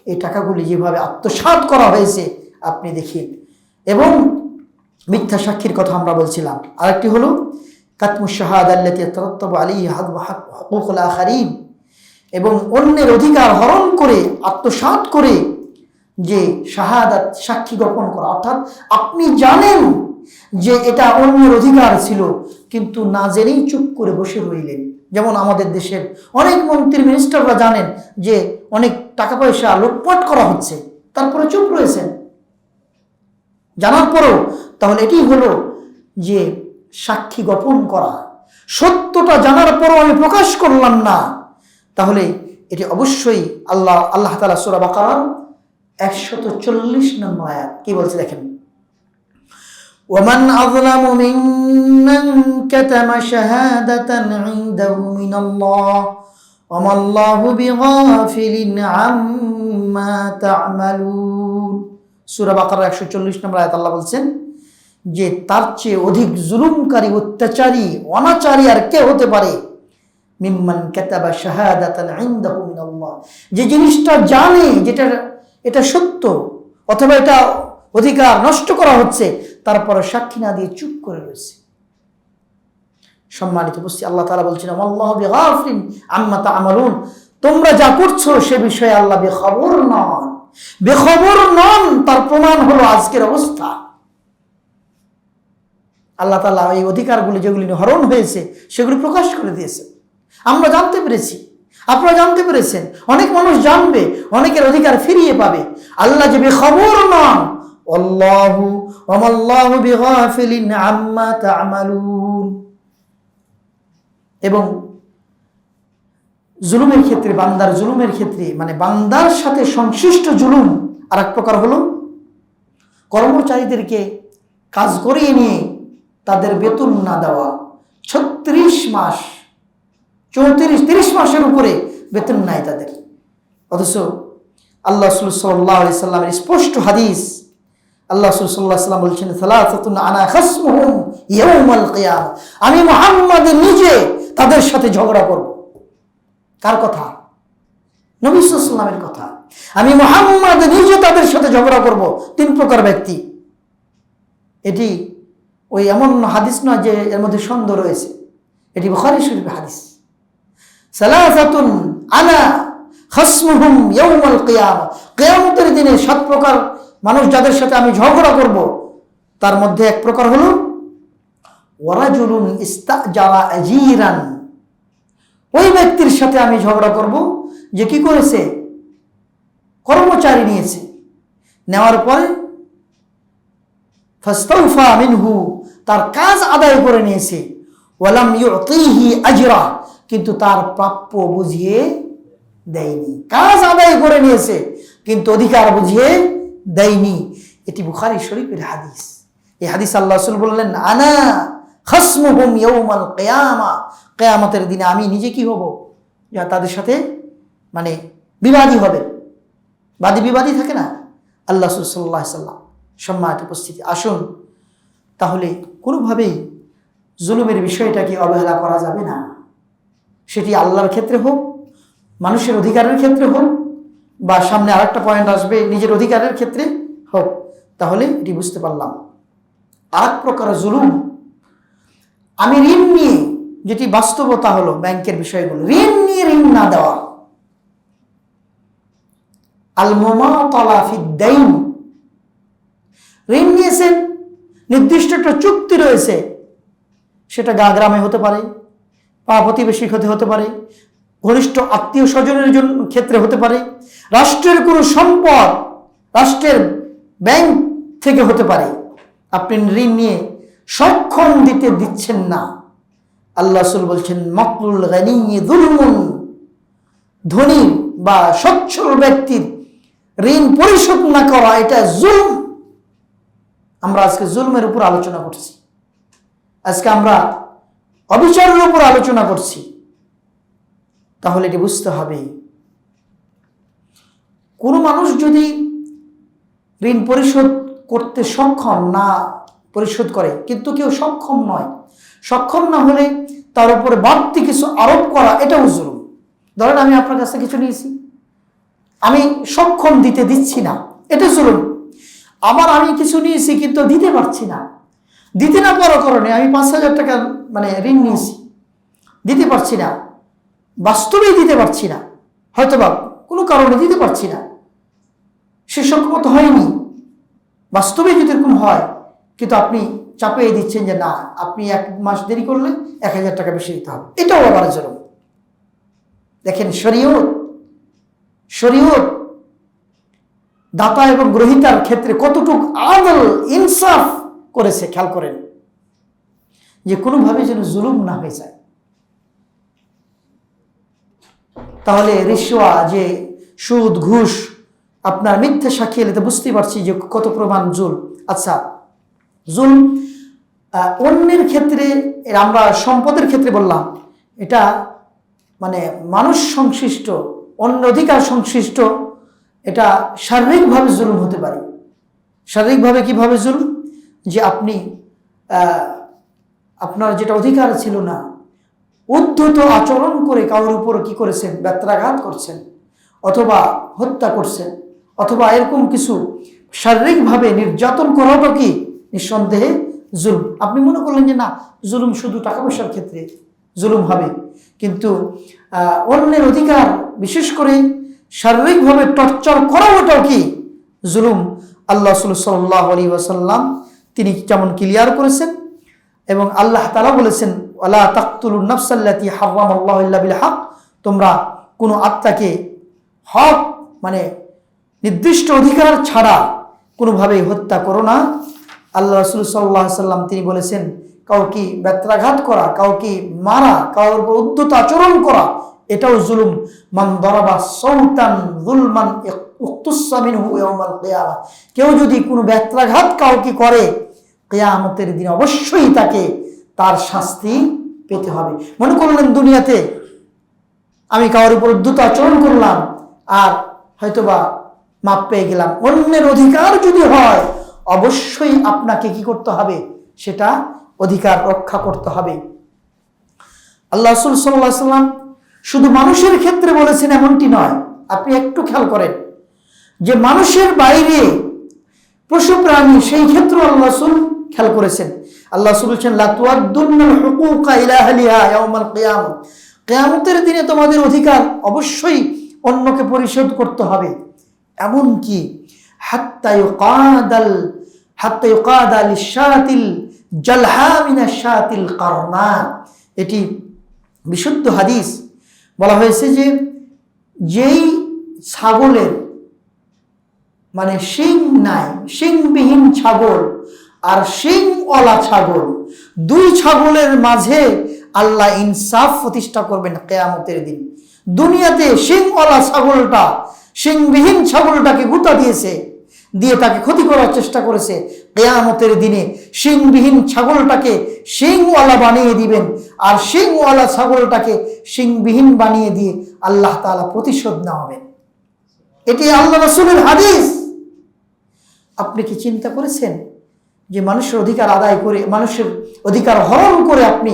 এই টাকাগুলি যেভাবে আত্মসাৎ করা হয়েছে আপনি দেখেন। এবং মিথ্যা সাক্ষীর কথা আমরা বলছিলাম। আরেকটি হলো কাতমুশ শাহাদা আল্লাতী ইয়াতারাত্তাবু আলাইহা হুকুকুল আখারিন, এবং অন্যের অধিকার হরণ করে আত্মসাৎ করে যে শাহাদাত, সাক্ষী গোপন করা, অর্থাৎ আপনি জানেন যে এটা অন্যের অধিকার ছিল কিন্তু না জেনেই চুপ করে বসে রইলেন। যেমন আমাদের দেশের অনেক মন্ত্রী মিনিস্টাররা জানেন যে অনেক টাকা পয়সা লুটপাট করা হচ্ছে, তারপরে চুপ রয়েছেন জানার পরেও। তাহলে এটি হলো যে সাক্ষী গোপন করা। সত্যটা জানার পরও আমি প্রকাশ করলাম না, তাহলে এটি অবশ্যই আল্লাহ তাআলা সূরা বাকারা 140 নম্বর আয়াত কি বলছে দেখেন, ومن أظلم ممن كتم شهادة عنده من الله وما الله بغافل عما تعملون। সূরা বাকারা 140 নম্বর আয়াত আল্লাহ বলছেন যে তার চেয়ে অধিক জুলুমকারী, অত্যাচারী, অনাচারী আর কে হতে পারে? মিম্মান কাতাবা শাহাদাতান ইনদাহু মিনাল্লাহ, যে জিনিসটা জানে যেটা এটা সত্য অথবা এটা অধিকার নষ্ট করা হচ্ছে, তারপরে সাক্ষী না দিয়ে চুপ করে রয়েছে। সম্মানিত উপস্থিতি, আল্লাহ তাআলা বলছেন আল্লাহু বিগাফিলিন আম্মা তা'মালুন, তোমরা যা করছো সে বিষয়ে আল্লাহ বেখবর নন। বেখবর নন তার প্রমাণ হলো আজকের অবস্থা। আল্লাহ তাআলা এই অধিকারগুলি যেগুলি হরণ হয়েছে সেগুলি প্রকাশ করে দিয়েছে, আমরা জানতে পেরেছি, আপনারা জানতে পেরেছেন, অনেক মানুষ জানবে, অনেকের অধিকার ফিরিয়ে পাবে। আল্লাহ যে বেখবর নন, আল্লাহু ওয়ামাল্লাহু বিগাফিলিন আম্মা তা'মালুন। এবং জুলুমের ক্ষেত্রে, বান্দার জুলুমের ক্ষেত্রে, মানে বান্দার সাথে সংশ্লিষ্ট জুলুম আর এক প্রকার হলো কর্মচারীদেরকে কাজ করিয়ে নিয়ে তাদের বেতন না দেওয়া। 36 মাস, 30 মাসের উপরে বেতন নাই তাদের। অথচ আল্লাহ রাসূল সাল্লাল্লাহু আলাইহি সাল্লামের স্পষ্ট হাদিস, আল্লাহ রাসূল সাল্লাল্লাহু আলাইহি সাল্লাম বলছেন সালাসাতুন আনা খাসমুহুম ইয়াউমাল কিয়ামা, আমি মুহাম্মদ নিজে তাদের সাথে ঝগড়া করব। কার কথা? নবী সাল্লাল্লাহু আলাইহি সাল্লামের কথা। আমি মুহাম্মদ নিজে তাদের সাথে ঝগড়া করব। 3 প্রকার ব্যক্তি। এটি ওই এমন হাদিস নয় যে এর মধ্যে সন্দেহ রয়েছে, এটি বুখারী শরীফের হাদিস। সালাসাতুন আনা খাসমুহুম ইয়াউমাল কিয়ামা, কিয়ামতের দিনে 7 প্রকার মানুষ যাদের সাথে আমি ঝগড়া করব, তার মধ্যে এক প্রকার হলো ওয়ারাজুলুন ইস্তাজারা আজীরান, ওই ব্যক্তির সাথে আমি ঝগড়া করব যে কি করেছে, কর্মচারী নিয়েছে, নেওয়ার পরে ফাস্তাউফা মিনহু, তার কাজ আদায় করে নিয়েছে, ওয়ালাম ইউতিহি আজরা, কিন্তু তার প্রাপ্য বুঝিয়ে দেয়নি। কাজ আদায় করে নিয়েছে কিন্তু অধিকার বুঝিয়ে দেয়নি। এটি বুখারী শরীফের হাদিস। এই হাদিস আল্লাহ রাসূল বললেন আনা খাসমুহুম ইয়াউমাল কিয়ামা, কিয়ামতের দিনে আমি নিজে কি হব, যা তাদের সাথে মানে বিবাদী হবে। বাদী বিবাদী থাকে না, আল্লাহ রাসূল সাল্লাল্লাহু আলাইহি সাল্লাম। সম্মানিত উপস্থিতি, আসুন তাহলে কোনোভাবেই জুলুমের বিষয়টাকে অবহেলা করা যাবে না। সেটি আল্লাহর ক্ষেত্রে হোক, মানুষের অধিকারের ক্ষেত্রে হোক, বা সামনে আরেকটা পয়েন্ট আসবে নিজের অধিকারের ক্ষেত্রে হোক। তাহলে এটি বুঝতে পারলাম। আরেক প্রকার জুলুম, আমি ঋণ নিয়ে, যেটি বাস্তবতা হলো ব্যাংকের বিষয়গুলো, ঋণ নিয়ে ঋণ না দেওয়া। আল মুমাতালা ফিদ দাইন, ঋণ নিয়েছেন, নির্দিষ্ট একটা চুক্তি রয়েছে, সেটা গ্রামে হতে পারে, পাড়া প্রতিবেশীর হতে পারে, ঘনিষ্ঠ আত্মীয় স্বজনের জন্য ক্ষেত্রে হতে পারে, রাষ্ট্রের কোনো সম্পদ, রাষ্ট্রের ব্যাংক থেকে হতে পারে। আপনি ঋণ নিয়ে সক্ষম দিচ্ছেন না। আল্লাহ রাসূল বলছেন মাকলুল গানি যুলমুন, ধনী বা সচ্ছল ব্যক্তির ঋণ পরিশোধ না করা এটা জুলম। আমরা আজকে জুলমের উপর আলোচনা করছি, আজকে আমরা অবিচারের উপর আলোচনা করছি। তাহলে এটি বুঝতে হবে, কোনো মানুষ যদি ঋণ পরিশোধ করতে সক্ষম না পরিশোধ করে, কিন্তু কেউ সক্ষম নয়, সক্ষম না হলে তার উপরে বাড়তি কিছু আরোপ করা এটাও জুলুম। ধরেন আমি আপনার কাছে কিছু নিয়েছি, আমি সক্ষম দিতে দিচ্ছি না, এটা জুলুম। আবার আমি কিছু নিয়েছি কিন্তু দিতে পারছি না, দিতে না পারার কারণে আমি 5,000 টাকা মানে ঋণ নিয়েছি, দিতে পারছি না, বাস্তবেই দিতে পারছি না, হয়তো বা কোনো কারণে দিতে পারছি না, সে সক্ষমতা হয়নি, বাস্তবে যদি এরকম হয়, কিন্তু আপনি চাপিয়ে দিচ্ছেন যে না, আপনি 1 মাস দেরি করলে 1,000 টাকা বেশি দিতে হবে, এটাও আবার জুলুম। দেখেন শরীয়ত দাতা এবং গ্রহীতার ক্ষেত্রে কতটুকু আদল ইনসাফ করেছে, খেয়াল করেন, যে কোনোভাবে যেন জুলুম না হয়ে যায়। তাহলে রিশওয়া, যে সুদ ঘুষ, আপনার মিথ্যা সাক্ষী এলে তো বুঝতেই পারছি যে কত প্রমাণ জুল। আচ্ছা, জুল অন্যের ক্ষেত্রে, আমরা সম্পদের ক্ষেত্রে বললাম, এটা মানে মানুষ সংশ্লিষ্ট, অন্য অধিকার সংশ্লিষ্ট, এটা শারীরিকভাবে জুলুম হতে পারে। শারীরিকভাবে কিভাবে জুলুম? যে আপনি আপনার যেটা অধিকার ছিল না, উদ্ধত আচরণ করে কারোর উপর কি করেছেন, ব্যত্রাঘাত করছেন, অথবা হত্যা করছেন, অথবা এরকম কিছু শারীরিকভাবে নির্যাতন করাটা কি নিঃসন্দেহে জুলুম। আপনি মনে করলেন যে না, জুলুম শুধু টাকা পয়সার ক্ষেত্রে জুলুম হবে, কিন্তু অন্যের অধিকার, বিশেষ করে শারীরিকভাবে টর্চার করা, ওটাও কি জুলুম। আল্লাহ সাল্লাল্লাহু আলাইহি ওয়াসাল্লাম তিনি যেমন ক্লিয়ার করেছেন, এবং আল্লাহ তাআলা বলেছেন, ওয়ালা তাকতুলুন নাফসাল্লাতী হারামাল্লাহু ইল্লা বিল হক, তোমরা কোনো আত্মাকে হক মানে নির্দিষ্ট অধিকার ছাড়া কোনোভাবেই হত্যা করো না। আল্লাহ রাসূল সাল্লাল্লাহু আলাইহি ওয়াসাল্লাম তিনি বলেছেন, কাউকে ব্যত্রাঘাত করা, কাউকে মারা, কারোর উপর উদ্ধত আচরণ করা, এটাও জুলুম। মান দারাবা সাউতান যুলমান ইকতুসা মিনহু ইয়াউমাল কিয়ামা, কেউ যদি কোনো ব্যত্রাঘাত কাউকে করে, কিয়ামতের দিন অবশ্যই তাকে তার শাস্তি পেতে হবে। মনে করলেন দুনিয়াতে আমি কারোর উপর উদ্ধত আচরণ করলাম আর হয়তোবা মাপ পেয়ে গেলাম, অন্যের অধিকার যদি হয় অবশ্যই আপনাকে কি করতে হবে, সেটা অধিকার রক্ষা করতে হবে। আল্লাহ রাসূল সাল্লাল্লাহু আলাইহি ওয়াসাল্লাম শুধু মানুষের ক্ষেত্রে বলেছেন এমনটি নয়, আপনি একটু খেয়াল করেন যে মানুষের বাইরে পশু প্রাণী, সেই ক্ষেত্রে আল্লাহ রাসূল খেয়াল করেছেন। আল্লাহ রাসূল বলেছেন, লা তুআদ্দুন্নাল হুকুকা ইলা আহলিহা ইয়াউমাল কিয়ামা, কিয়ামতের দিনে তোমাদের অধিকার অবশ্যই অন্যকে পরিশোধ করতে হবে। এমনকি হাত্তা ইউকাদা লিশাতিল জালহা মিনাশ শাতিল কারনা, এটি বিশুদ্ধ হাদিস। বলা হয়েছে যে যেই ছাগলের মানে শিং নাই, শিংবিহীন ছাগল আর শিংওয়ালা ছাগল, দুই ছাগলের মাঝে আল্লাহ ইনসাফ প্রতিষ্ঠা করবেন কিয়ামতের দিন। দুনিয়াতে শিংওয়ালা ছাগলটা শিংবিহীন ছাগলটাকে গুঁতা দিয়েছে, দিয়ে তাকে ক্ষতি করার চেষ্টা করেছে। কিয়ামতের দিনে শিংবিহীন ছাগলটাকে শিংওয়ালা বানিয়ে দিবেন, আর শিংওয়ালা ছাগলটাকে শিংবিহীন বানিয়ে দিয়ে আল্লাহ তাআলা প্রতিশোধ নেওয়াবেন। এটি আল্লাহ রাসূলের হাদিস। আপনি কি চিন্তা করেছেন যে মানুষের অধিকার আদায় করে, মানুষের অধিকার হরণ করে আপনি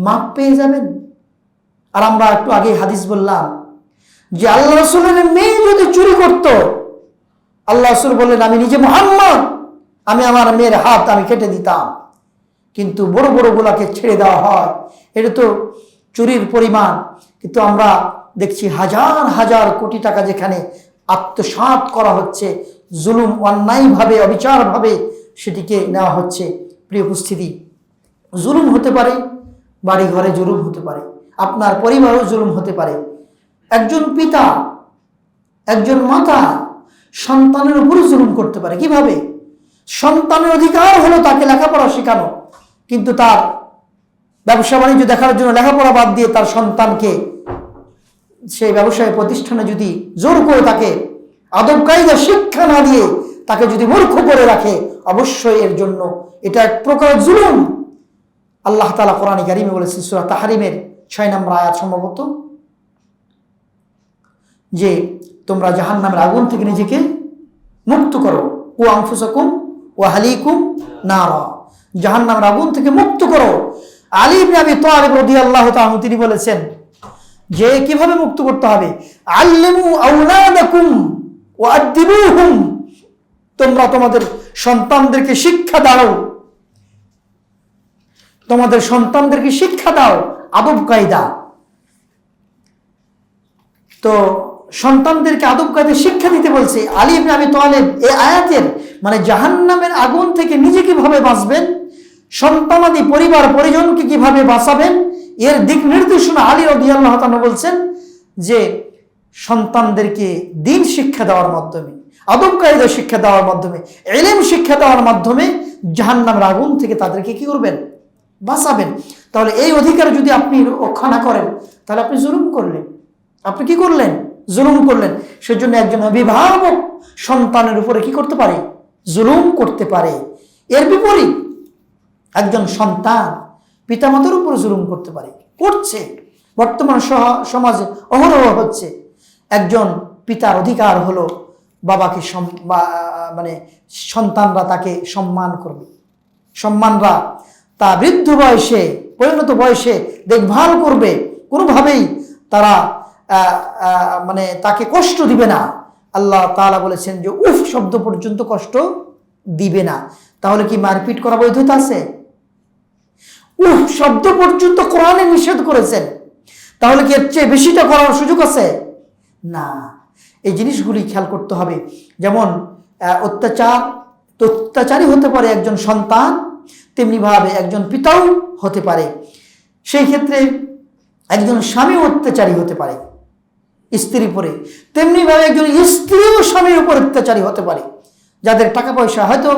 মাপ পেয়ে যাবেন? আর আমরা একটু আগে হাদিস বললাম যে আল্লাহ রাসূলের মেয়ে যদি চুরি করত, আল্লাহ রাসূল বললেন, আমি নিজে মুহাম্মদ, আমি আমার মেয়ের হাত আমি কেটে দিতাম। কিন্তু বড় বড় গুলাকে ছেড়ে দেওয়া হয়, এটা তো চুরির পরিমাণ। কিন্তু আমরা দেখছি হাজার হাজার কোটি টাকা যেখানে আত্মসাৎ করা হচ্ছে, জুলুম, অন্যায়ভাবে, অবিচারভাবে সেটিকে নেওয়া হচ্ছে। প্রিয় উপস্থিতি, জুলুম হতে পারে, বাড়ি ঘরে জুলুম হতে পারে, আপনার পরিবারেও জুলুম হতে পারে। একজন পিতা, একজন মাতা সন্তানের উপরে জুলুম করতে পারে। কিভাবে? সন্তানের অধিকার হলো তাকে লেখাপড়া শেখানো, কিন্তু তার ব্যবসা বাণিজ্য দেখার জন্য লেখাপড়া বাদ দিয়ে তার সন্তানকে সেই ব্যবসায় প্রতিষ্ঠানে যদি জোর করে তাকে আদব কায়দা শিক্ষা না দিয়ে তাকে যদি মূর্খ করে রাখে, অবশ্যই এর জন্য এটা এক প্রকার জুলুম। আল্লাহ তাআলা কোরআনে কারীমে বলেছেন, সূরা তাহরিমের 6 নম্বর আয়াত সম্ভবত, যে তোমরা জাহান্নামের আগুন থেকে নিজেকে মুক্ত করো, ও আনফুসাকুম ওয়া আহলিকুম নারা, জাহান্নামের আগুন থেকে মুক্ত করো। আলী ইবনে আবি তালিব রাদিয়াল্লাহু তাআলা তিনি বলেছেন যে কিভাবে মুক্ত করতে হবে, আল্লিমু আওলাদাকুম ওয়া আদিবুহুম, তোমরা তোমাদের সন্তানদেরকে শিক্ষা দাও, তোমাদের সন্তানদেরকে শিক্ষা দাও আদব কায়দা। তো সন্তানদেরকে আদব কায়দা শিক্ষা দিতে বলছে আলী ইবনে আবি তালিব। এই আয়াতের মানে জাহান্নামের আগুন থেকে নিজে কিভাবে বাঁচবেন, সন্তানাদি পরিবার পরিজনকে কিভাবে বাঁচাবেন, এর দিক নির্দেশনা আলী রাদিয়াল্লাহু তাআলা বলছেন যে সন্তানদেরকে দিন শিক্ষা দেওয়ার মাধ্যমে, আদব কায়দা শিক্ষা দেওয়ার মাধ্যমে, ইলম শিক্ষা দেওয়ার মাধ্যমে জাহান্নামের আগুন থেকে তাদেরকে কি করবেন, বাঁচাবেন। তাহলে এই অধিকার যদি আপনি রক্ষা না করেন তাহলে আপনি জুলুম করলেন। আপনি কি করলেন, জুলুম করলেন। সেজন্য একজন অভিভাবক সন্তানের উপরে কি করতে পারে, জুলুম করতে পারে। এর বিপরীত একজন সন্তান পিতামাতার উপর জুলুম করতে পারে, করছে, বর্তমান সমাজে অহরহ হচ্ছে। একজন পিতার অধিকার হলো বাবাকে মানে সন্তানরা তাকে সম্মান করবে, সম্মানরা তা বৃদ্ধ বয়সে পরিণত বয়সে দেখভাল করবে, কোনোভাবেই তারা মানে তাকে কষ্ট দিবে না। আল্লাহ তাআলা বলেছেন যে উফ শব্দ পর্যন্ত কষ্ট দিবে না। তাহলে কি মারপিট করা বৈধতা আছে? উফ শব্দ পর্যন্ত কোরআনে নিষেধ করেছেন, তাহলে কি এর চেয়ে বেশিটা করার সুযোগ আছে? না। এই জিনিসগুলি খেয়াল করতে হবে। যেমন অত্যাচারী হতে পারে একজন সন্তান, তেমনিভাবে একজন পিতাও হতে পারে। সেই ক্ষেত্রে একজন স্বামী অত্যাচারী হতে পারে স্ত্রীর উপরে, তেমনিভাবে একজন স্ত্রীও স্বামীর উপর অত্যাচারী হতে পারে। যাদের টাকা পয়সা, হয়তো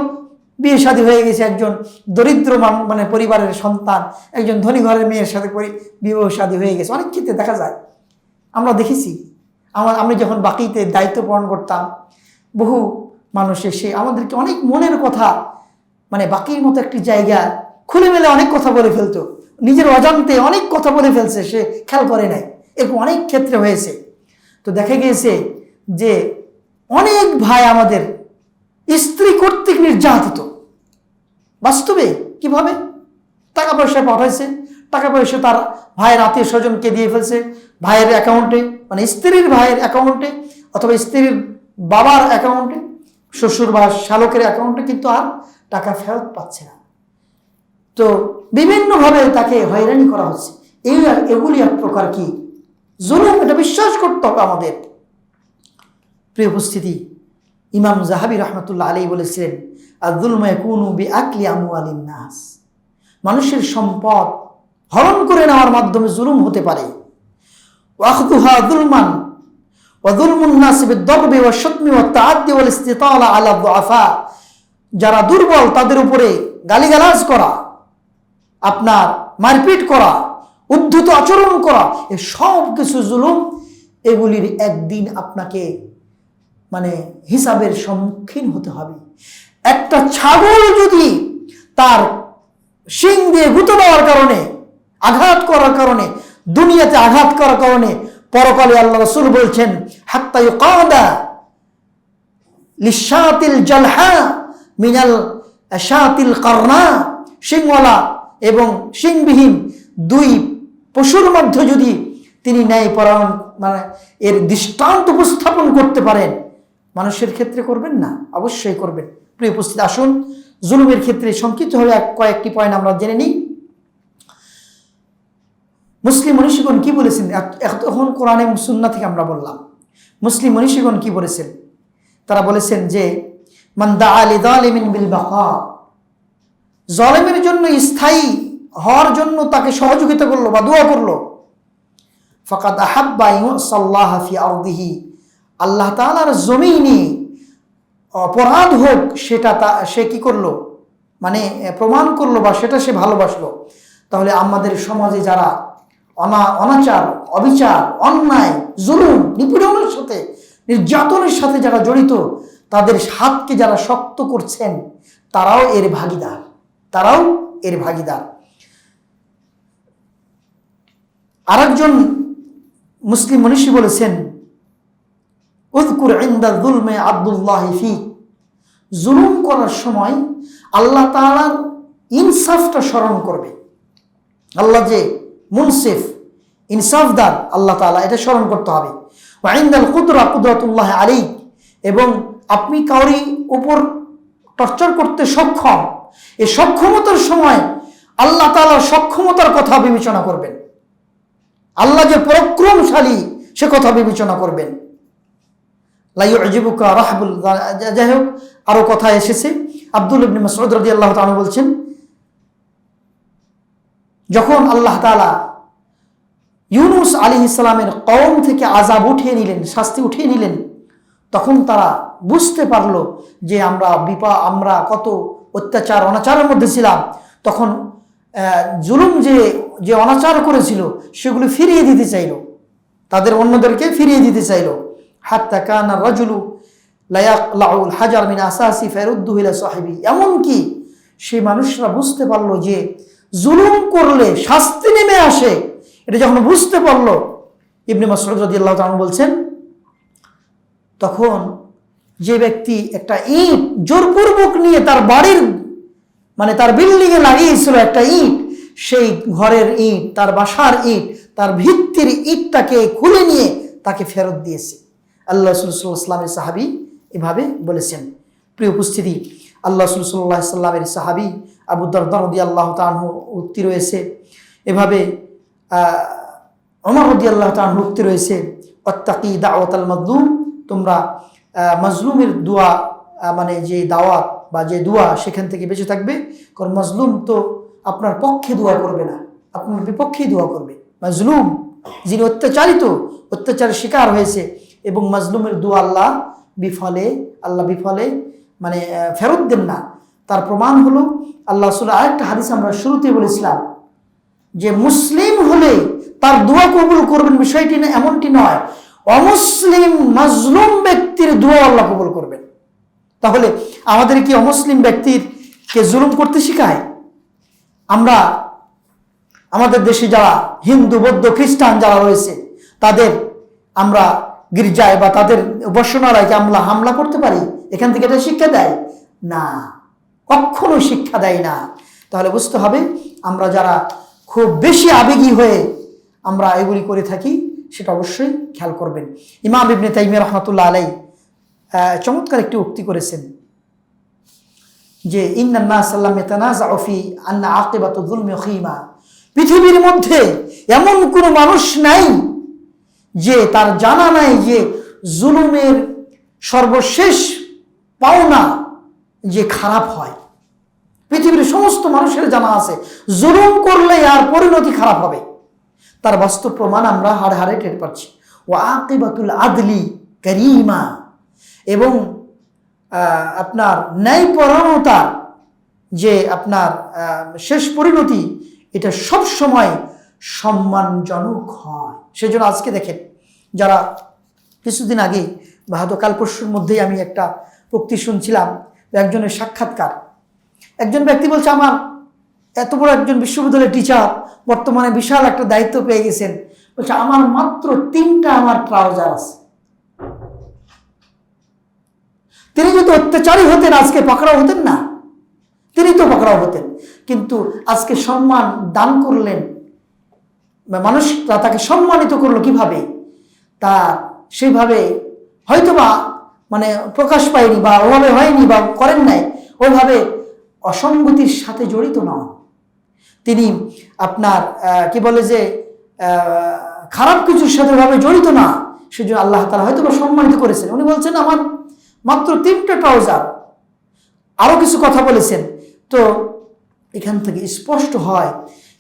বিয়ে শাদী হয়ে গেছে, একজন দরিদ্র মানে পরিবারের সন্তান একজন ধনী ঘরের মেয়ের সাথে বিবাহ শাদী হয়ে গেছে, অনেক ক্ষেত্রে দেখা যায়, আমরা দেখেছি। আমি যখন বাকিতে দায়িত্ব পালন করতাম, বহু মানুষ এসে আমাদেরকে অনেক মনের কথা, মানে বাকির মতো একটি জায়গা খুলে মেলে অনেক কথা বলে ফেলতো, নিজের অজান্তে অনেক কথা বলে ফেলছে, সে খেয়াল করে নাই। এরকম অনেক ক্ষেত্রে হয়েছে। তো দেখা গিয়েছে যে অনেক ভাই আমাদের স্ত্রী কর্তৃক নির্যাতিত। বাস্তবে কিভাবে? টাকা পয়সা পাঠাইছে, টাকা পয়সা তার ভাইয়ের আত্মীয় স্বজনকে দিয়ে ফেলছে, ভাইয়ের অ্যাকাউন্টে, মানে স্ত্রীর ভাইয়ের অ্যাকাউন্টে অথবা স্ত্রীর বাবার অ্যাকাউন্টে, শ্বশুর বা শালকের অ্যাকাউন্টে, কিন্তু আর টাকা ফেরত পাচ্ছে না। তো বিভিন্নভাবে তাকে হয়রানি করা হচ্ছে। এগুলি এক প্রকার কি জুলুম, এটা বিশ্বাস করতে হবে আমাদের। প্রিয় উপস্থিতি, ইমাম জাহাবি রাহমাতুল্লাহ আলাইহি বলেছিলেন, আয-যুলমু ইয়াকুনু বিআকলি আমওয়ালিন নাস, মানুষের সম্পদ হরণ করে নেওয়ার মাধ্যমে জুলুম হতে পারে। ওয়াখযুহা যুলমান ওয়া যুলমুন নাস বিদ-দারবি ওয়াশ-শাতমি ওয়াত-তাআদ্দি ওয়াল-ইসতিতালা আলা দুআফা, যারা দুর্বল তাদের উপরে গালিগালাজ করা, আপনার মারপিট করা, উদ্ধত আচরণ করা, এই সব কিছু জুলুম। এগুলির একদিন আপনাকে মানে হিসাবের সম্মুখীন হতে হবে। একটা ছাগল যদি তার শিং দিয়ে গুঁতো দেওয়ার কারণে, আঘাত করার কারণে, দুনিয়াতে আঘাত করার কারণে পরকালে আল্লাহ রাসূল বলছেন, হাত্তা ইউকাদা লিশাতিল জালহা মিনাল শাতিল কারনা, শিংওয়ালা এবং শিংবিহীন দুই পশুর মধ্যে যদি তিনি ন্যায়পরায়ণ মানে এর দৃষ্টান্ত উপস্থাপন করতে পারেন, মানুষের ক্ষেত্রে করবেন না? অবশ্যই করবেন। প্রিয় উপস্থিত, আসুন জুলুমের ক্ষেত্রে সংক্ষিপ্তভাবে কয়েকটি পয়েন্ট আমরা জেনে নিই। মুসলিম মনীষীগণ কি বলেছেন? এখন কোরআনে সুন্নাহ থেকে আমরা বললাম, মুসলিম মনীষীগণ কি বলেছেন? তারা বলেছেন যে মান দাআ লিযালিমিন বিল বাকা, জালেমের জন্য স্থায়ী হওয়ার জন্য তাকে সহযোগিতা করলো বা দোয়া করলো, ফাকাদ আহাব্বা ইউসাল্লাহ ফি আরদিহি, আল্লাহ তাআলার জমিনে অপরাধ হোক সেটা সে কি করলো, মানে প্রমাণ করলো বা সেটা সে ভালোবাসলো। তাহলে আমাদের সমাজে যারা অনাচার, অবিচার, অন্যায়, জুলুম, নিপীড়নের সাথে, নির্যাতনের সাথে যারা জড়িত, তাদের হাতকে যারা শক্ত করছেন, তারাও এর ভাগীদার, তারাও এর ভাগীদার। আরেকজন মুসলিম মনীষী বলেছেন উযকুর ইনদা যুলমি আদলুল্লাহি ফিক, জুলুম করার সময় আল্লাহ তাআলার ইনসাফটা স্মরণ করবে। আল্লাহ যে মুনসিফ, ইনসাফদার আল্লাহ তাআলা, এটা স্মরণ করতে হবে। ওয়া ইনদাল কুদরাতুল্লাহি আলাইক, এবং আপনি কাউরি উপর টর্চার করতে সক্ষম, এই সক্ষমতার সময় আল্লাহ তাআলার সক্ষমতার কথা বিবেচনা করবেন। আল্লাহ যে পরাক্রমশালী সে কথা বিবেচনা করবেন। লা ইউজিবুকা রাহবুল, যাই হোক আরো কথা এসেছে। আব্দুল ইবনে মাসউদ রাদিয়াল্লাহু তাআলা বলছেন, যখন আল্লাহ তাআলা ইউনূস আলাইহিস সালামের কওম থেকে আযাব উঠিয়ে নিলেন, শাস্তি উঠিয়ে নিলেন, তখন তারা বুঝতে পারলো যে আমরা কত অত্যাচার অনাচারের মধ্যে ছিলাম। তখন জুলুম যে অনাচার করেছিল সেগুলো ফিরিয়ে দিতে চাইল, তাদের অন্যদেরকে ফিরিয়ে দিতে চাইল। হাত্তা কানা রাজুলু লা ইয়াকলাউল হাজার মিন আসাসি ফায়রুদ্দুহু ইলা সাহিবি, এমনকি সেই মানুষরা বুঝতে পারলো যে জুলুম করলে শাস্তি নেমে আসে। এটা যখন বুঝতে পারলো, ইবনে মাসউদ রাদিয়াল্লাহু তাআলা বলছেন, তখন যে ব্যক্তি একটা ইট জোরপূর্বক নিয়ে তার বাড়ির তার বিল্ডিং এ লাগিয়েছিল একটা ইট, সেই ঘরের ইট, তার বাসার ইট, তার ভিত্তির ইটটাকে খুলে নিয়ে তাকে ফেরত দিয়েছে। আল্লাহ রাসূল সাল্লাল্লাহু আলাইহি ওয়াসাল্লামের সাহাবী এভাবে বলেছেন। প্রিয় উপস্থিতি, আল্লাহ রাসূল সাল্লাল্লাহু আলাইহি ওয়াসাল্লামের সাহাবী আবু দারদা রাদিয়াল্লাহু তাআলা আনহু উক্তি রয়েছে, এভাবে ওমর রাদিয়াল্লাহু তাআলা আনহু উক্তি রয়েছে, ওয়াত্তাকি দাওয়াতাল মাজলুম, তোমরা মাজলুমের দোয়া, যে দাওয়াত বা যে দোয়া, সেখান থেকে বেঁচে থাকবে। কারণ মাজলুম তো আপনার পক্ষে দোয়া করবে না, আপনার বিপক্ষেই দোয়া করবে। মাজলুম যিনি অত্যাচারের শিকার হয়েছে, এবং মাজলুমের দোয়া আল্লাহ বিফলে ফেরত দেন না। তার প্রমাণ হলো আল্লাহ রাসূল আরেকটা হাদিস আমরা শুরুতে বলেছিলাম যে মুসলিম হলে তার দোয়া কবুল করবেন, বিষয়টি না এমনটি নয়, অমুসলিম মাজলুম ব্যক্তির দোয়া আল্লাহ কবুল করবেন। তাহলে আমাদের কি অমুসলিম ব্যক্তিকে জুলুম করতে শেখায়? আমরা আমাদের দেশে যারা হিন্দু, বৌদ্ধ, খ্রিস্টান যারা রয়েছে, তাদের আমরা গির্জায় বা তাদের উপাসনালয়কে আমরা হামলা করতে পারি? এখান থেকে এটা শিক্ষা দেয় না, কখনো শিক্ষা দেয় না। তাহলে বুঝতে হবে, আমরা যারা খুব বেশি আবেগী হয়ে আমরা এগুলি করে থাকি, সেটা অবশ্যই খেয়াল করবেন। ইমাম ইবনে তাইমিয়া রাহমাতুল্লাহ আলাইহি চমৎকার একটি উক্তি করেছেন যে ইন্নান নাস লাম ইয়াতানাযাউ ফি আন্না আকিবাতু যুলমি খীমা, পৃথিবীর মধ্যে এমন কোনো মানুষ নাই যে তার জানা নাই যে জুলুমের সর্বশেষ পাওনা যে খারাপ হয়। পৃথিবীর সমস্ত মানুষের জানা আছে জুলুম করলে আর পরিণতি খারাপ হবে। তার বাস্তব প্রমাণ আমরা হাড়ে হাড়ে টের পাচ্ছি। ওয়া আকিবাতুল আদলি কারীমা, এবং আপনার ন্যায়পরায়ণতা যে আপনার শেষ পরিণতি, এটা সব সময় সম্মানজনক হয়। সেজন্য আজকে দেখেন, যারা কিছুদিন আগে বা হয়তো কাল পরশুর মধ্যেই আমি একটা উক্তি শুনছিলাম, একজনের সাক্ষাৎকার। একজন ব্যক্তি বলছে, আমার এত বড় একজন বিশ্ববিদ্যালয়ের টিচার, বর্তমানে বিশাল একটা দায়িত্ব পেয়ে গেছেন, বলছে আমার মাত্র 3টা আমার ট্রাউজার আছে। তিনি যদি অত্যাচারী হতেন আজকে পাকড়াও হতেন না, তিনি তো পাকড়াও হতেন। কিন্তু আজকে সম্মান দান করলেন, মানুষরা তাকে সম্মানিত করলো কিভাবে? তা সেইভাবে হয়তোবা প্রকাশ পায়নি বা ওভাবে হয়নি বা করেন নাই, ওইভাবে অসঙ্গতির সাথে জড়িত নন। তিনি আপনার কি বলে যে খারাপ কিছুর সাথে ওভাবে জড়িত না, সেজন্য আল্লাহ তাআলা হয়তোবা সম্মানিত করেছেন। উনি বলছেন আমার মাত্র 3টা ট্রাউজার, আরো কিছু কথা বলেছেন। তো এখান থেকে স্পষ্ট হয়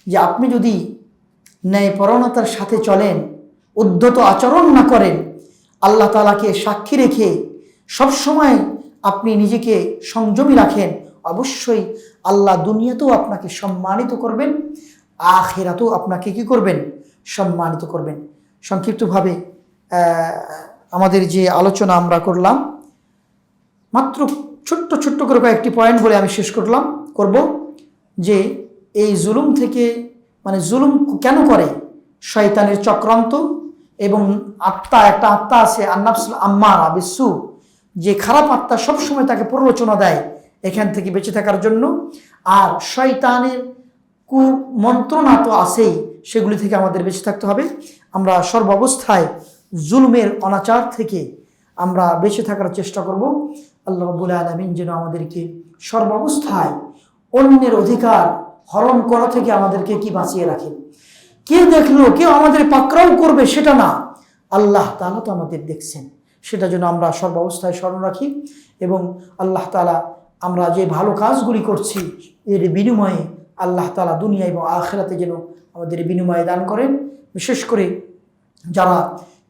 যে আপনি যদি ন্যায়পরায়ণতার সাথে চলেন, উদ্ধত আচরণ না করেন, আল্লাহ তাআলাকে সাক্ষী রেখে সবসময় আপনি নিজেকে সংযমী রাখেন, অবশ্যই আল্লাহ দুনিয়াতেও আপনাকে সম্মানিত করবেন, আখিরাতেও আপনাকে কি করবেন? সম্মানিত করবেন। সংক্ষিপ্তভাবে আমাদের যে আলোচনা আমরা করলাম, মাত্র ছোট্ট ছোট্ট করে কয়েকটি পয়েন্ট বলে আমি শেষ করব যে এই জুলুম থেকে, জুলুম কেন করে? শয়তানের চক্রান্ত এবং আত্মা, একটা আত্মা আছে আন্নাফসুল আম্মারা বিসু, যে খারাপ আত্মা সবসময় তাকে প্ররোচনা দেয় এখান থেকে বেঁচে থাকার জন্য। আর শয়তানের কুমন্ত্রণা তো আছেই, সেগুলি থেকে আমাদের বেঁচে থাকতে হবে। আমরা সর্বাবস্থায় জুলুমের অনাচার থেকে আমরা বেঁচে থাকার চেষ্টা করব। আল্লাহ রাব্বুল আলামিন যেন আমাদেরকে সর্বাবস্থায় অন্যের অধিকার হরণ করা থেকে আমাদেরকে কি বাঁচিয়ে রাখেন। কে দেখলো, কেউ আমাদের পাকড়াও করবে সেটা না, আল্লাহ তাআলা তো আমাদের দেখছেন, সেটা যেন আমরা সর্বাবস্থায় স্মরণ রাখি। এবং আল্লাহ তাআলা আমরা যে ভালো কাজগুলি করছি এর বিনিময়ে আল্লাহ তাআলা দুনিয়া এবং আখিরাতে যেন আমাদের বিনিময়ে দান করেন। বিশেষ করে যারা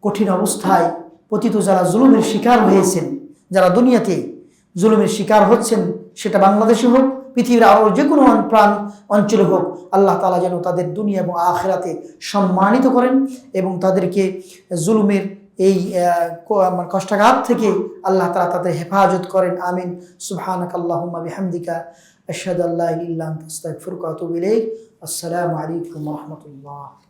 কঠিন অবস্থায় পতিত, যারা জুলুমের শিকার হয়েছেন, যারা দুনিয়াতে জুলুমের শিকার হচ্ছেন, সেটা বাংলাদেশে হোক, পৃথিবীর আরও যে কোনো প্রাণ অঞ্চলে হোক, আল্লাহ তাআলা যেন তাদের দুনিয়া এবং আখিরাতে সম্মানিত করেন এবং তাদেরকে জুলুমের এই কষ্টাঘাত থেকে আল্লাহ তাআলা তাদের হেফাজত করেন। আমিন। সুবহানাকাল্লাহুম্মা বিহামদিকা আশহাদু আল্লা ইলাহা ইল্লা আনতা আস্তাগফিরুকা ওয়া আতুবু ইলাইক। আসসালামু আলাইকুম ওয়া রাহমাতুল্লাহ।